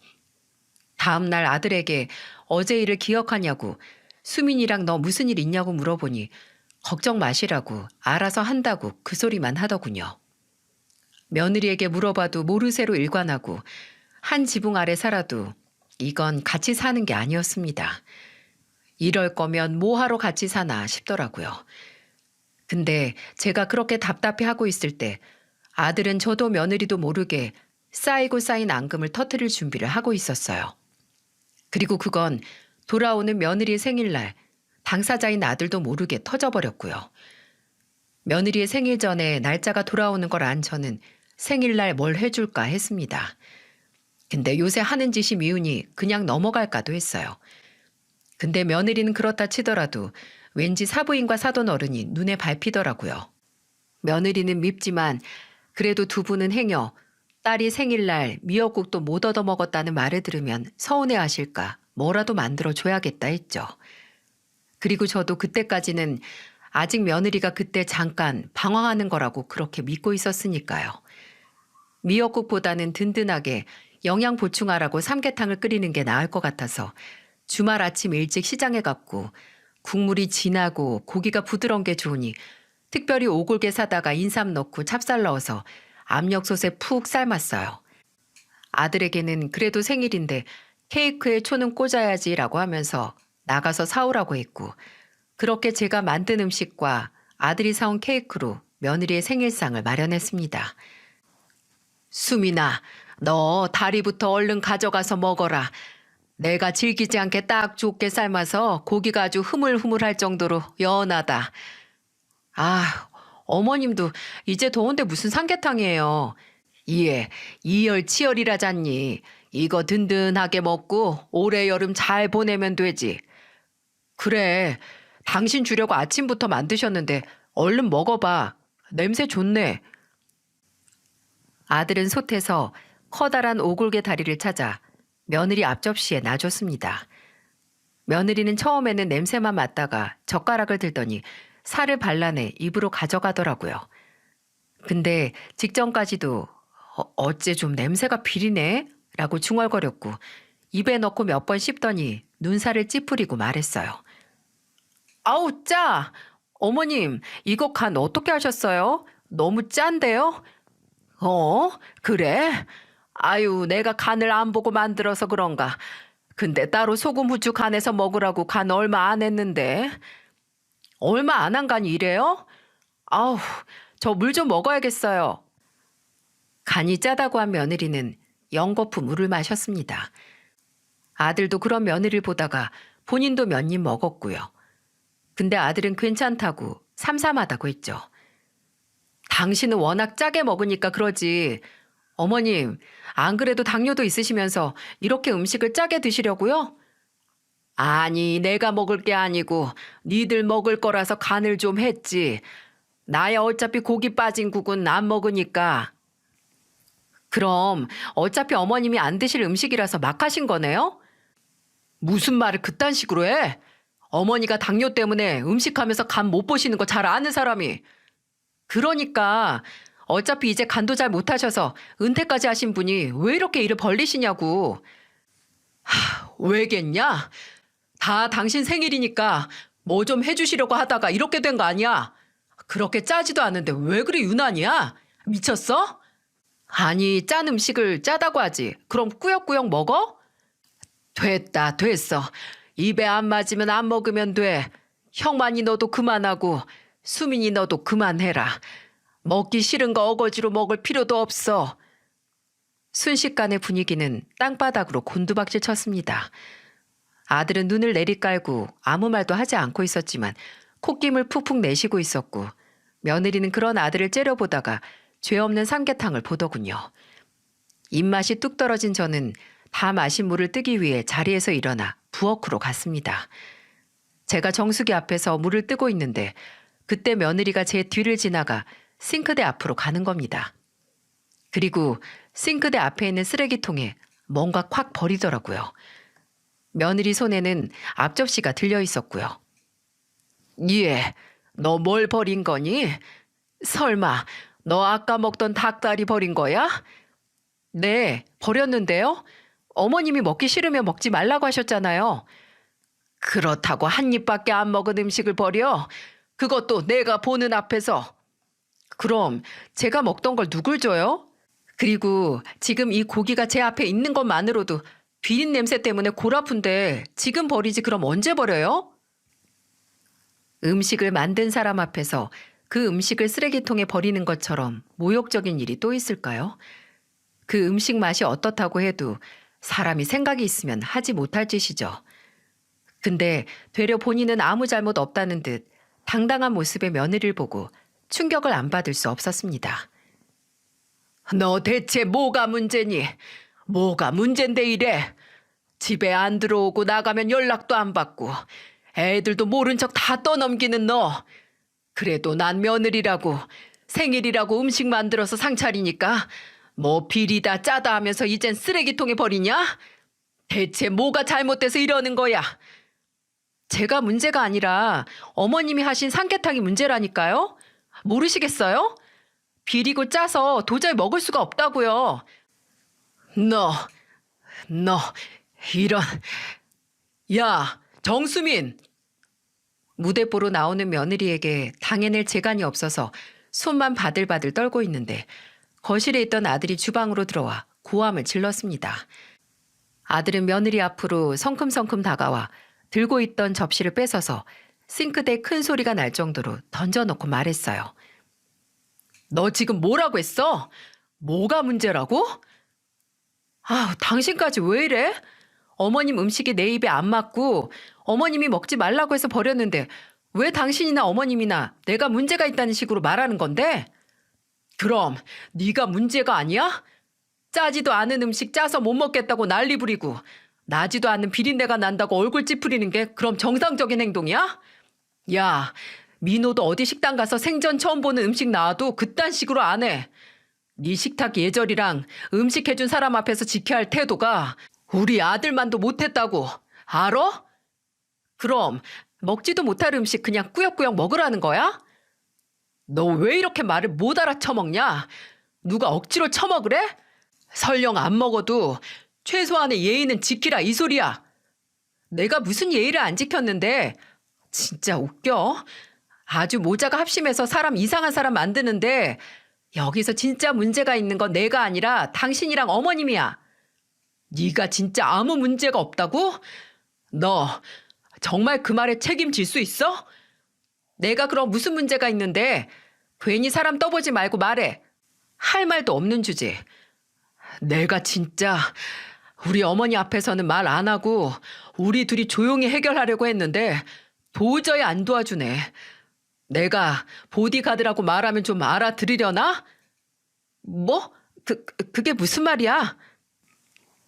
다음 날 아들에게 어제 일을 기억하냐고 수민이랑 너 무슨 일 있냐고 물어보니 걱정 마시라고 알아서 한다고 그 소리만 하더군요. 며느리에게 물어봐도 모르쇠로 일관하고 한 지붕 아래 살아도 이건 같이 사는 게 아니었습니다. 이럴 거면 뭐하러 같이 사나 싶더라고요. 근데 제가 그렇게 답답해하고 있을 때 아들은 저도 며느리도 모르게 쌓이고 쌓인 앙금을 터뜨릴 준비를 하고 있었어요. 그리고 그건 돌아오는 며느리의 생일날 당사자인 아들도 모르게 터져버렸고요. 며느리의 생일 전에 날짜가 돌아오는 걸 안 저는 생일날 뭘 해줄까 했습니다. 근데 요새 하는 짓이 미우니 그냥 넘어갈까도 했어요. 근데 며느리는 그렇다 치더라도 왠지 사부인과 사돈 어른이 눈에 밟히더라고요. 며느리는 밉지만 그래도 두 분은 행여 딸이 생일날 미역국도 못 얻어먹었다는 말을 들으면 서운해하실까 뭐라도 만들어줘야겠다 했죠. 그리고 저도 그때까지는 아직 며느리가 그때 잠깐 방황하는 거라고 그렇게 믿고 있었으니까요. 미역국보다는 든든하게 영양 보충하라고 삼계탕을 끓이는 게 나을 것 같아서 주말 아침 일찍 시장에 갔고 국물이 진하고 고기가 부드러운 게 좋으니 특별히 오골계 사다가 인삼 넣고 찹쌀 넣어서 압력솥에 푹 삶았어요. 아들에게는 그래도 생일인데 케이크에 초는 꽂아야지라고 하면서 나가서 사오라고 했고 그렇게 제가 만든 음식과 아들이 사온 케이크로 며느리의 생일상을 마련했습니다. 수민아, 너 다리부터 얼른 가져가서 먹어라. 내가 질기지 않게 딱 좋게 삶아서 고기가 아주 흐물흐물할 정도로 연하다. 아, 어머님도 이제 더운데 무슨 삼계탕이에요. 이에 이열치열이라잖니. 이거 든든하게 먹고 올해 여름 잘 보내면 되지. 그래, 당신 주려고 아침부터 만드셨는데 얼른 먹어봐. 냄새 좋네. 아들은 솥에서 커다란 오골개 다리를 찾아 며느리 앞접시에 놔줬습니다. 며느리는 처음에는 냄새만 맡다가 젓가락을 들더니 살을 발라내 입으로 가져가더라고요. 근데 직전까지도 어째 좀 냄새가 비리네? 라고 중얼거렸고 입에 넣고 몇 번 씹더니 눈살을 찌푸리고 말했어요. 아우 짜! 어머님 이거 간 어떻게 하셨어요? 너무 짠데요? 그래? 아유 내가 간을 안 보고 만들어서 그런가. 근데 따로 소금 후추 간해서 먹으라고 간 얼마 안 했는데. 얼마 안 한 간이 이래요? 아우 저 물 좀 먹어야겠어요. 간이 짜다고 한 며느리는 연거푸 물을 마셨습니다. 아들도 그런 며느리를 보다가 본인도 몇 입 먹었고요. 근데 아들은 괜찮다고 삼삼하다고 했죠. 당신은 워낙 짜게 먹으니까 그러지. 어머님, 안 그래도 당뇨도 있으시면서 이렇게 음식을 짜게 드시려고요? 아니, 내가 먹을 게 아니고 니들 먹을 거라서 간을 좀 했지. 나야 어차피 고기 빠진 국은 안 먹으니까. 그럼 어차피 어머님이 안 드실 음식이라서 막 하신 거네요? 무슨 말을 그딴 식으로 해? 어머니가 당뇨 때문에 음식하면서 간 못 보시는 거 잘 아는 사람이. 그러니까 어차피 이제 간도 잘 못하셔서 은퇴까지 하신 분이 왜 이렇게 일을 벌리시냐고. 왜겠냐? 다 당신 생일이니까 뭐 좀 해주시려고 하다가 이렇게 된 거 아니야? 그렇게 짜지도 않은데 왜 그리 유난이야? 미쳤어? 아니 짠 음식을 짜다고 하지. 그럼 꾸역꾸역 먹어? 됐다 됐어. 입에 안 맞으면 안 먹으면 돼. 형만이 너도 그만하고 수민이 너도 그만해라. 먹기 싫은 거 어거지로 먹을 필요도 없어. 순식간에 분위기는 땅바닥으로 곤두박질 쳤습니다. 아들은 눈을 내리깔고 아무 말도 하지 않고 있었지만 콧김을 푹푹 내쉬고 있었고 며느리는 그런 아들을 째려보다가 죄 없는 삼계탕을 보더군요. 입맛이 뚝 떨어진 저는 다 마신 물을 뜨기 위해 자리에서 일어나 부엌으로 갔습니다. 제가 정수기 앞에서 물을 뜨고 있는데 그때 며느리가 제 뒤를 지나가 싱크대 앞으로 가는 겁니다. 그리고 싱크대 앞에 있는 쓰레기통에 뭔가 콱 버리더라고요. 며느리 손에는 앞접시가 들려 있었고요. 예, 너 뭘 버린 거니? 설마 너 아까 먹던 닭다리 버린 거야? 네, 버렸는데요. 어머님이 먹기 싫으면 먹지 말라고 하셨잖아요. 그렇다고 한 입밖에 안 먹은 음식을 버려? 그것도 내가 보는 앞에서. 그럼 제가 먹던 걸 누굴 줘요? 그리고 지금 이 고기가 제 앞에 있는 것만으로도 비린 냄새 때문에 골 아픈데 지금 버리지 그럼 언제 버려요? 음식을 만든 사람 앞에서 그 음식을 쓰레기통에 버리는 것처럼 모욕적인 일이 또 있을까요? 그 음식 맛이 어떻다고 해도 사람이 생각이 있으면 하지 못할 짓이죠. 근데 되려 본인은 아무 잘못 없다는 듯 당당한 모습의 며느리를 보고 충격을 안 받을 수 없었습니다. 너 대체 뭐가 문제니? 뭐가 문젠데 이래? 집에 안 들어오고 나가면 연락도 안 받고 애들도 모른 척 다 떠넘기는 너. 그래도 난 며느리라고 생일이라고 음식 만들어서 상 차리니까 뭐 비리다 짜다 하면서 이젠 쓰레기통에 버리냐? 대체 뭐가 잘못돼서 이러는 거야? 제가 문제가 아니라 어머님이 하신 삼계탕이 문제라니까요? 모르시겠어요? 비리고 짜서 도저히 먹을 수가 없다고요. 너, 이런. 야, 정수민! 무대뽀로 나오는 며느리에게 당해낼 재간이 없어서 손만 바들바들 떨고 있는데 거실에 있던 아들이 주방으로 들어와 고함을 질렀습니다. 아들은 며느리 앞으로 성큼성큼 다가와 들고 있던 접시를 뺏어서 싱크대에 큰 소리가 날 정도로 던져놓고 말했어요. 너 지금 뭐라고 했어? 뭐가 문제라고? 아우, 당신까지 왜 이래? 어머님 음식이 내 입에 안 맞고 어머님이 먹지 말라고 해서 버렸는데 왜 당신이나 어머님이나 내가 문제가 있다는 식으로 말하는 건데? 그럼 네가 문제가 아니야? 짜지도 않은 음식 짜서 못 먹겠다고 난리 부리고 나지도 않는 비린내가 난다고 얼굴 찌푸리는 게 그럼 정상적인 행동이야? 야, 민호도 어디 식당 가서 생전 처음 보는 음식 나와도 그딴 식으로 안 해. 네 식탁 예절이랑 음식 해준 사람 앞에서 지켜야 할 태도가 우리 아들만도 못했다고. 알아? 그럼 먹지도 못할 음식 그냥 꾸역꾸역 먹으라는 거야? 너 왜 이렇게 말을 못 알아쳐먹냐? 누가 억지로 처먹으래? 설령 안 먹어도 최소한의 예의는 지키라 이 소리야. 내가 무슨 예의를 안 지켰는데. 진짜 웃겨. 아주 모자가 합심해서 사람 이상한 사람 만드는데 여기서 진짜 문제가 있는 건 내가 아니라 당신이랑 어머님이야. 네가 진짜 아무 문제가 없다고? 너 정말 그 말에 책임질 수 있어? 내가 그럼 무슨 문제가 있는데 괜히 사람 떠보지 말고 말해. 할 말도 없는 주제. 내가 진짜 우리 어머니 앞에서는 말 안 하고 우리 둘이 조용히 해결하려고 했는데 도저히 안 도와주네. 내가 보디가드라고 말하면 좀 알아들으려나? 뭐? 그게 무슨 말이야?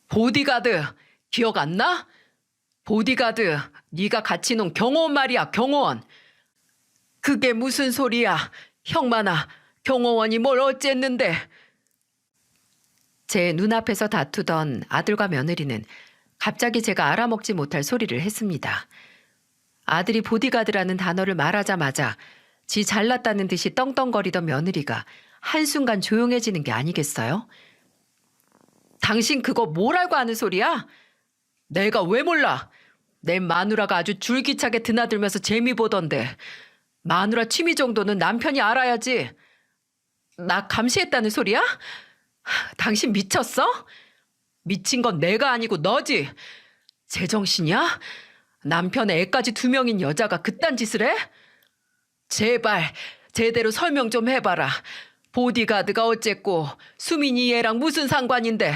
보디가드 기억 안 나? 보디가드 네가 같이 논 경호원 말이야, 경호원. 그게 무슨 소리야? 형만아, 경호원이 뭘 어쨌는데. 제 눈앞에서 다투던 아들과 며느리는 갑자기 제가 알아먹지 못할 소리를 했습니다. 아들이 보디가드라는 단어를 말하자마자 지 잘났다는 듯이 떵떵거리던 며느리가 한순간 조용해지는 게 아니겠어요? 당신 그거 뭘 알고 하는 소리야? 내가 왜 몰라? 내 마누라가 아주 줄기차게 드나들면서 재미 보던데. 마누라 취미 정도는 남편이 알아야지. 나 감시했다는 소리야? 당신 미쳤어? 미친 건 내가 아니고 너지. 제정신이야? 남편의 애까지 2명인 여자가 그딴 짓을 해? 제발 제대로 설명 좀 해봐라. 보디가드가 어쨌고 수민이 얘랑 무슨 상관인데.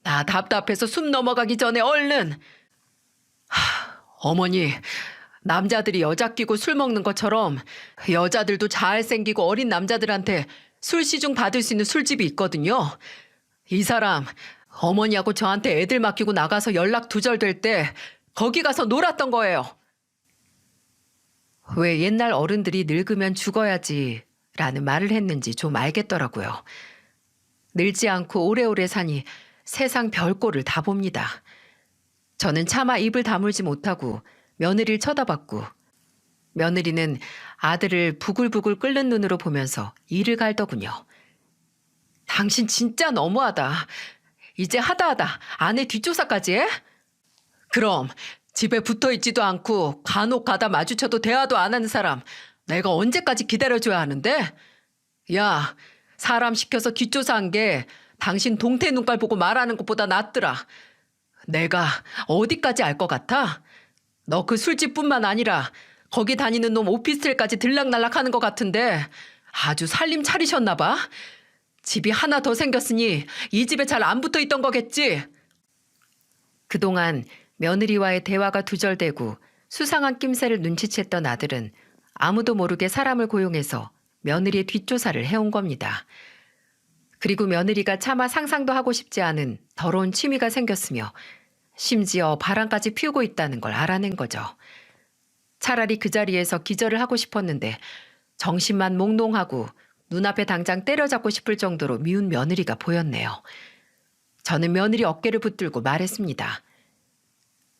나 답답해서 숨 넘어가기 전에 얼른. 어머니, 남자들이 여자 끼고 술 먹는 것처럼 여자들도 잘생기고 어린 남자들한테 술 시중 받을 수 있는 술집이 있거든요. 이 사람 어머니하고 저한테 애들 맡기고 나가서 연락 두절될 때 거기 가서 놀았던 거예요. 왜 옛날 어른들이 늙으면 죽어야지 라는 말을 했는지 좀 알겠더라고요. 늙지 않고 오래오래 사니 세상 별꼴을 다 봅니다. 저는 차마 입을 다물지 못하고 며느리를 쳐다봤고 며느리는 아들을 부글부글 끓는 눈으로 보면서 이를 갈더군요. 당신 진짜 너무하다. 이제 하다하다 아내 뒷조사까지 해? 그럼 집에 붙어있지도 않고 간혹 가다 마주쳐도 대화도 안 하는 사람 내가 언제까지 기다려줘야 하는데? 야, 사람 시켜서 뒷조사한 게 당신 동태 눈깔 보고 말하는 것보다 낫더라. 내가 어디까지 알 것 같아? 너 그 술집뿐만 아니라 거기 다니는 놈 오피스텔까지 들락날락 하는 것 같은데 아주 살림 차리셨나 봐. 집이 하나 더 생겼으니 이 집에 잘 안 붙어 있던 거겠지? 그동안 며느리와의 대화가 두절되고 수상한 낌새를 눈치챘던 아들은 아무도 모르게 사람을 고용해서 며느리의 뒷조사를 해온 겁니다. 그리고 며느리가 차마 상상도 하고 싶지 않은 더러운 취미가 생겼으며 심지어 바람까지 피우고 있다는 걸 알아낸 거죠. 차라리 그 자리에서 기절을 하고 싶었는데 정신만 몽롱하고 눈앞에 당장 때려잡고 싶을 정도로 미운 며느리가 보였네요. 저는 며느리 어깨를 붙들고 말했습니다.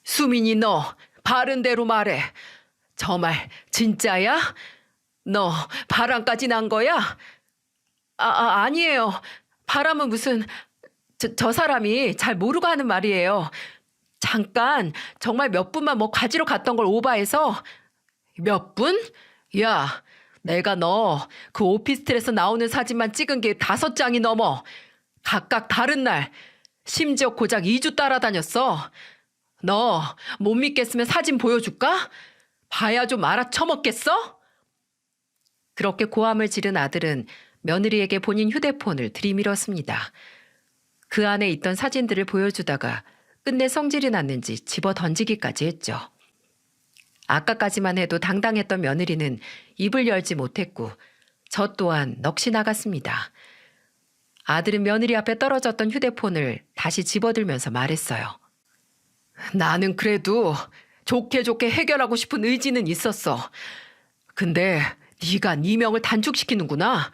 수민이 너 바른 대로 말해. 저 말 진짜야? 너 바람까지 난 거야? 아니에요. 바람은 무슨 저 사람이 잘 모르고 하는 말이에요. 잠깐 정말 몇 분만 뭐 가지러 갔던 걸 오바해서. 몇 분? 야, 내가 너 그 오피스텔에서 나오는 사진만 찍은 게 5장이 넘어. 각각 다른 날, 심지어 고작 2주 따라다녔어. 너 못 믿겠으면 사진 보여줄까? 봐야 좀 알아쳐먹겠어? 그렇게 고함을 지른 아들은 며느리에게 본인 휴대폰을 들이밀었습니다. 그 안에 있던 사진들을 보여주다가 끝내 성질이 났는지 집어 던지기까지 했죠. 아까까지만 해도 당당했던 며느리는 입을 열지 못했고 저 또한 넋이 나갔습니다. 아들은 며느리 앞에 떨어졌던 휴대폰을 다시 집어들면서 말했어요. 나는 그래도 좋게 좋게 해결하고 싶은 의지는 있었어. 근데 네가 네 명을 단축시키는구나.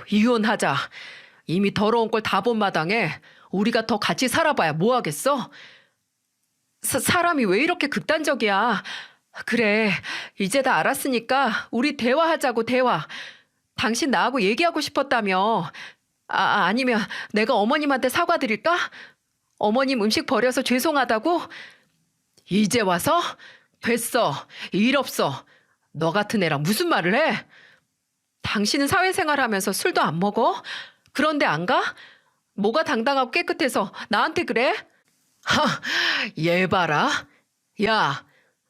이혼하자. 이미 더러운 걸 다 본 마당에 우리가 더 같이 살아봐야 뭐 하겠어? 사람이 왜 이렇게 극단적이야? 그래, 이제 다 알았으니까 우리 대화하자고 대화. 당신 나하고 얘기하고 싶었다며. 아니면 내가 어머님한테 사과드릴까? 어머님 음식 버려서 죄송하다고? 이제 와서? 됐어. 일 없어. 너 같은 애랑 무슨 말을 해? 당신은 사회생활하면서 술도 안 먹어? 그런데 안 가? 뭐가 당당하고 깨끗해서 나한테 그래? 얘 봐라. 야,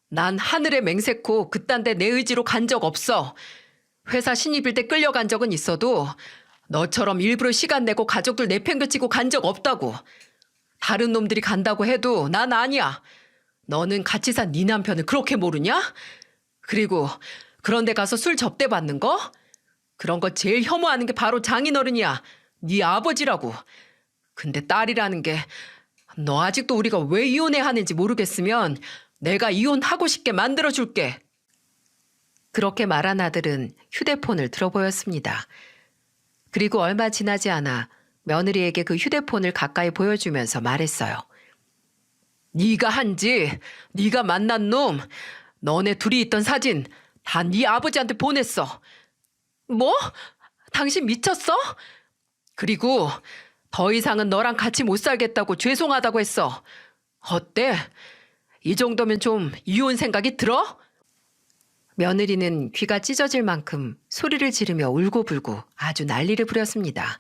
난 하늘에 맹세코 그딴 데 내 의지로 간 적 없어. 회사 신입일 때 끌려간 적은 있어도 너처럼 일부러 시간 내고 가족들 내팽개치고 간 적 없다고. 다른 놈들이 간다고 해도 난 아니야. 너는 같이 산 네 남편을 그렇게 모르냐? 그리고 그런 데 가서 술 접대 받는 거? 그런 거 제일 혐오하는 게 바로 장인어른이야. 네 아버지라고. 근데 딸이라는 게 너 아직도 우리가 왜 이혼해야 하는지 모르겠으면 내가 이혼하고 싶게 만들어줄게. 그렇게 말한 아들은 휴대폰을 들어보였습니다. 그리고 얼마 지나지 않아 며느리에게 그 휴대폰을 가까이 보여주면서 말했어요. 네가 한지, 네가 만난 놈, 너네 둘이 있던 사진 다 네 아버지한테 보냈어. 뭐? 당신 미쳤어? 그리고 더 이상은 너랑 같이 못 살겠다고 죄송하다고 했어. 어때? 이 정도면 좀 이혼 생각이 들어? 며느리는 귀가 찢어질 만큼 소리를 지르며 울고불고 아주 난리를 부렸습니다.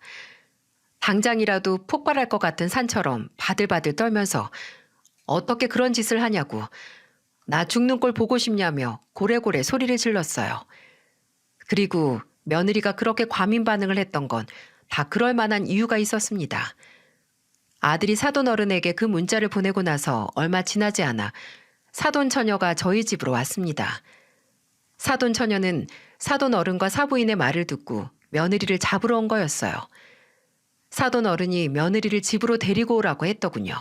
당장이라도 폭발할 것 같은 산처럼 바들바들 떨면서 어떻게 그런 짓을 하냐고 나 죽는 꼴 보고 싶냐며 고래고래 소리를 질렀어요. 그리고 며느리가 그렇게 과민 반응을 했던 건 다 그럴 만한 이유가 있었습니다. 아들이 사돈 어른에게 그 문자를 보내고 나서 얼마 지나지 않아 사돈 처녀가 저희 집으로 왔습니다. 사돈 처녀는 사돈 어른과 사부인의 말을 듣고 며느리를 잡으러 온 거였어요. 사돈 어른이 며느리를 집으로 데리고 오라고 했더군요.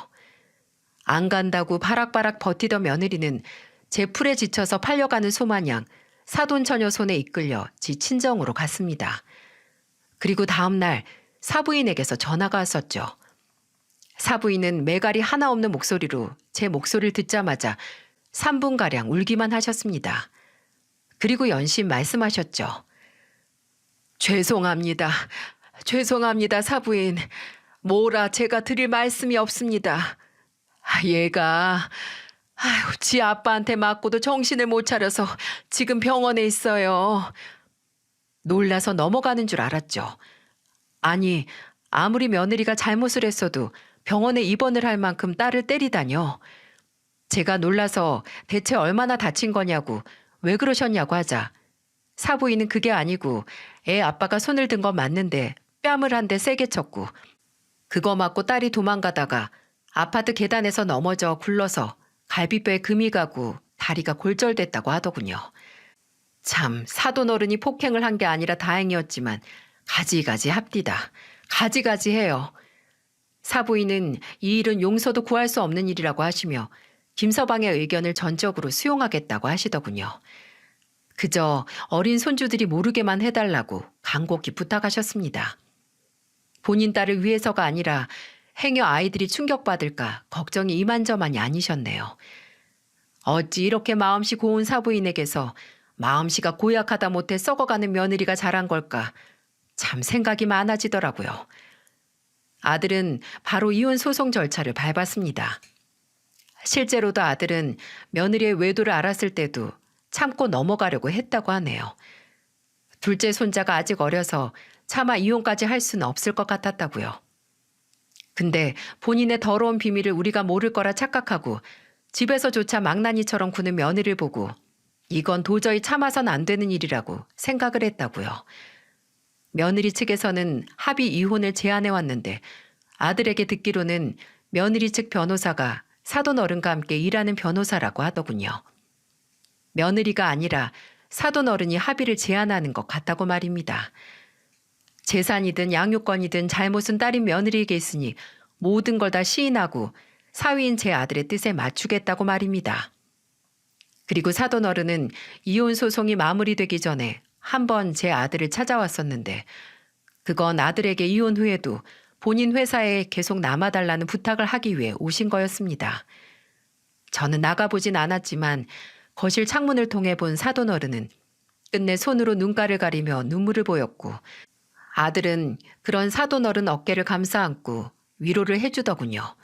안 간다고 바락바락 버티던 며느리는 제 풀에 지쳐서 팔려가는 소마냥 사돈 처녀 손에 이끌려 지 친정으로 갔습니다. 그리고 다음 날 사부인에게서 전화가 왔었죠. 사부인은 매갈이 하나 없는 목소리로 제 목소리를 듣자마자 3분가량 울기만 하셨습니다. 그리고 연신 말씀하셨죠. 죄송합니다. 죄송합니다, 사부인. 뭐라 제가 드릴 말씀이 없습니다. 얘가 지 아빠한테 맞고도 정신을 못 차려서 지금 병원에 있어요. 놀라서 넘어가는 줄 알았죠. 아니, 아무리 며느리가 잘못을 했어도 병원에 입원을 할 만큼 딸을 때리다뇨. 제가 놀라서 대체 얼마나 다친 거냐고, 왜 그러셨냐고 하자 사부인은 그게 아니고 애 아빠가 손을 든 건 맞는데 뺨을 한 대 세게 쳤고 그거 맞고 딸이 도망가다가 아파트 계단에서 넘어져 굴러서 갈비뼈에 금이 가고 다리가 골절됐다고 하더군요. 참 사돈어른이 폭행을 한 게 아니라 다행이었지만 가지가지 합디다. 가지가지해요. 사부인은 이 일은 용서도 구할 수 없는 일이라고 하시며 김서방의 의견을 전적으로 수용하겠다고 하시더군요. 그저 어린 손주들이 모르게만 해달라고 간곡히 부탁하셨습니다. 본인 딸을 위해서가 아니라 행여 아이들이 충격받을까 걱정이 이만저만이 아니셨네요. 어찌 이렇게 마음씨 고운 사부인에게서 마음씨가 고약하다 못해 썩어가는 며느리가 자란 걸까 참 생각이 많아지더라고요. 아들은 바로 이혼 소송 절차를 밟았습니다. 실제로도 아들은 며느리의 외도를 알았을 때도 참고 넘어가려고 했다고 하네요. 둘째 손자가 아직 어려서 차마 이혼까지 할 수는 없을 것 같았다고요. 근데 본인의 더러운 비밀을 우리가 모를 거라 착각하고 집에서조차 망나니처럼 구는 며느리를 보고 이건 도저히 참아선 안 되는 일이라고 생각을 했다고요. 며느리 측에서는 합의 이혼을 제안해 왔는데 아들에게 듣기로는 며느리 측 변호사가 사돈 어른과 함께 일하는 변호사라고 하더군요. 며느리가 아니라 사돈 어른이 합의를 제안하는 것 같다고 말입니다. 재산이든 양육권이든 잘못은 딸인 며느리에게 있으니 모든 걸 다 시인하고 사위인 제 아들의 뜻에 맞추겠다고 말입니다. 그리고 사돈 어른은 이혼 소송이 마무리되기 전에 한 번 제 아들을 찾아왔었는데 그건 아들에게 이혼 후에도 본인 회사에 계속 남아달라는 부탁을 하기 위해 오신 거였습니다. 저는 나가보진 않았지만 거실 창문을 통해 본 사돈 어른은 끝내 손으로 눈가를 가리며 눈물을 보였고 아들은 그런 사돈 어른 어깨를 감싸 안고 위로를 해주더군요.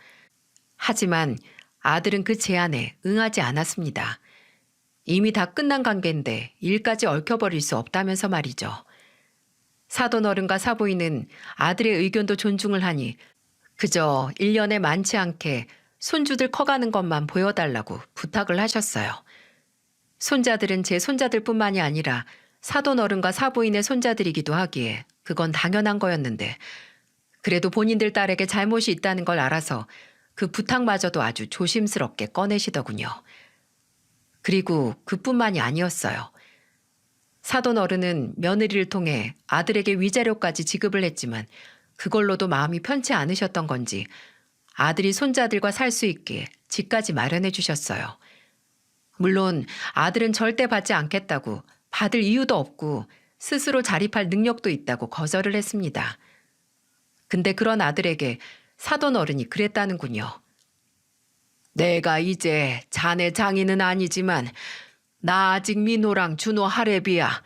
하지만 아들은 그 제안에 응하지 않았습니다. 이미 다 끝난 관계인데 일까지 얽혀버릴 수 없다면서 말이죠. 사돈 어른과 사부인은 아들의 의견도 존중을 하니 그저 1년에 많지 않게 손주들 커가는 것만 보여달라고 부탁을 하셨어요. 손자들은 제 손자들뿐만이 아니라 사돈 어른과 사부인의 손자들이기도 하기에 그건 당연한 거였는데 그래도 본인들 딸에게 잘못이 있다는 걸 알아서 그 부탁마저도 아주 조심스럽게 꺼내시더군요. 그리고 그뿐만이 아니었어요. 사돈 어른은 며느리를 통해 아들에게 위자료까지 지급을 했지만 그걸로도 마음이 편치 않으셨던 건지 아들이 손자들과 살 수 있게 집까지 마련해 주셨어요. 물론 아들은 절대 받지 않겠다고 받을 이유도 없고 스스로 자립할 능력도 있다고 거절을 했습니다. 근데 그런 아들에게 사돈 어른이 그랬다는군요. 내가 이제 자네 장인은 아니지만 나 아직 민호랑 준호 하래비야.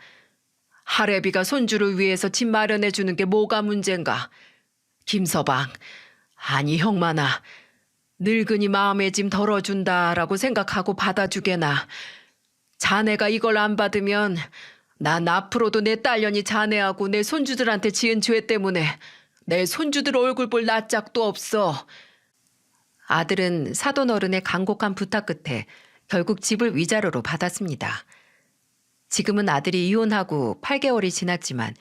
하래비가 손주를 위해서 집 마련해 주는 게 뭐가 문제인가. 김서방, 아니 형만아. 늙은이 마음의 짐 덜어준다라고 생각하고 받아주게나. 자네가 이걸 안 받으면 난 앞으로도 내 딸년이 자네하고 내 손주들한테 지은 죄 때문에 내 손주들 얼굴 볼 낯짝도 없어. 아들은 사돈 어른의 간곡한 부탁 끝에 결국 집을 위자료로 받았습니다. 지금은 아들이 이혼하고 8개월이 지났지만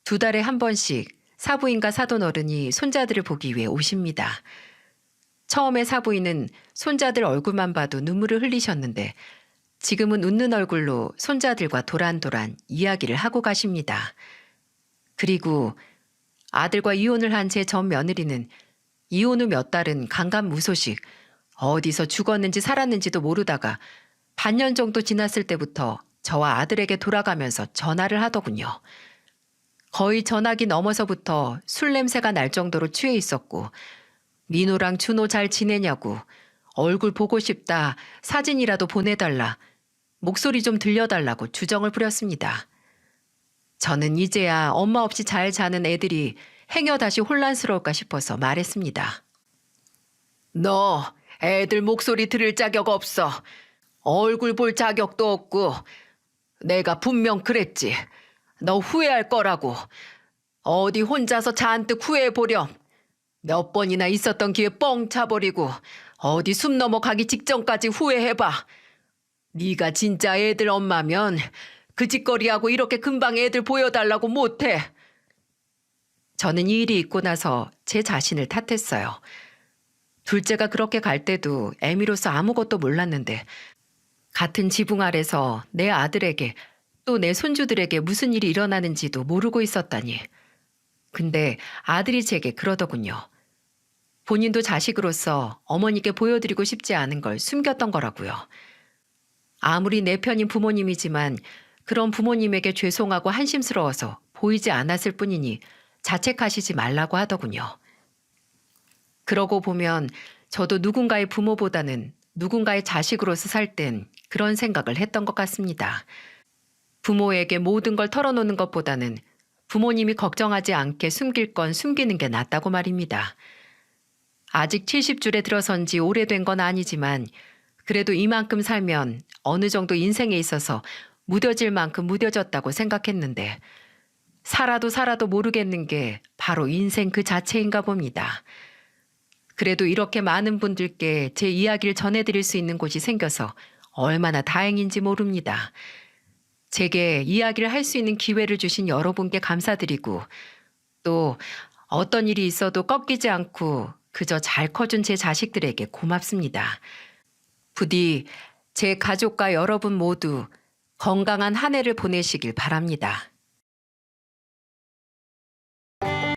2달에 한 번씩 사부인과 사돈 어른이 손자들을 보기 위해 오십니다. 처음에 사부인은 손자들 얼굴만 봐도 눈물을 흘리셨는데 지금은 웃는 얼굴로 손자들과 도란도란 이야기를 하고 가십니다. 그리고 아들과 이혼을 한 제 전 며느리는 이혼 후 몇 달은 강간무소식, 어디서 죽었는지 살았는지도 모르다가 반년 정도 지났을 때부터 저와 아들에게 돌아가면서 전화를 하더군요. 거의 전화기 넘어서부터 술 냄새가 날 정도로 취해 있었고 민호랑 준호 잘 지내냐고 얼굴 보고 싶다 사진이라도 보내달라 목소리 좀 들려달라고 주정을 부렸습니다. 저는 이제야 엄마 없이 잘 자는 애들이 행여 다시 혼란스러울까 싶어서 말했습니다. 너 애들 목소리 들을 자격 없어. 얼굴 볼 자격도 없고 내가 분명 그랬지. 너 후회할 거라고. 어디 혼자서 잔뜩 후회해 보렴. 몇 번이나 있었던 기회 뻥 차버리고 어디 숨 넘어가기 직전까지 후회해봐. 네가 진짜 애들 엄마면 그 짓거리하고 이렇게 금방 애들 보여달라고 못해. 저는 이 일이 있고 나서 제 자신을 탓했어요. 둘째가 그렇게 갈 때도 애미로서 아무것도 몰랐는데 같은 지붕 아래서 내 아들에게 또 내 손주들에게 무슨 일이 일어나는지도 모르고 있었다니. 근데 아들이 제게 그러더군요. 본인도 자식으로서 어머니께 보여드리고 싶지 않은 걸 숨겼던 거라고요. 아무리 내 편인 부모님이지만 그런 부모님에게 죄송하고 한심스러워서 보이지 않았을 뿐이니 자책하시지 말라고 하더군요. 그러고 보면 저도 누군가의 부모보다는 누군가의 자식으로서 살 땐 그런 생각을 했던 것 같습니다. 부모에게 모든 걸 털어놓는 것보다는 부모님이 걱정하지 않게 숨길 건 숨기는 게 낫다고 말입니다. 아직 70줄에 들어선 지 오래된 건 아니지만 그래도 이만큼 살면 어느 정도 인생에 있어서 무뎌질 만큼 무뎌졌다고 생각했는데 살아도 모르겠는 게 바로 인생 그 자체인가 봅니다. 그래도 이렇게 많은 분들께 제 이야기를 전해드릴 수 있는 곳이 생겨서 얼마나 다행인지 모릅니다. 제게 이야기를 할 수 있는 기회를 주신 여러분께 감사드리고 또 어떤 일이 있어도 꺾이지 않고 그저 잘 커준 제 자식들에게 고맙습니다. 부디 제 가족과 여러분 모두 건강한 한 해를 보내시길 바랍니다.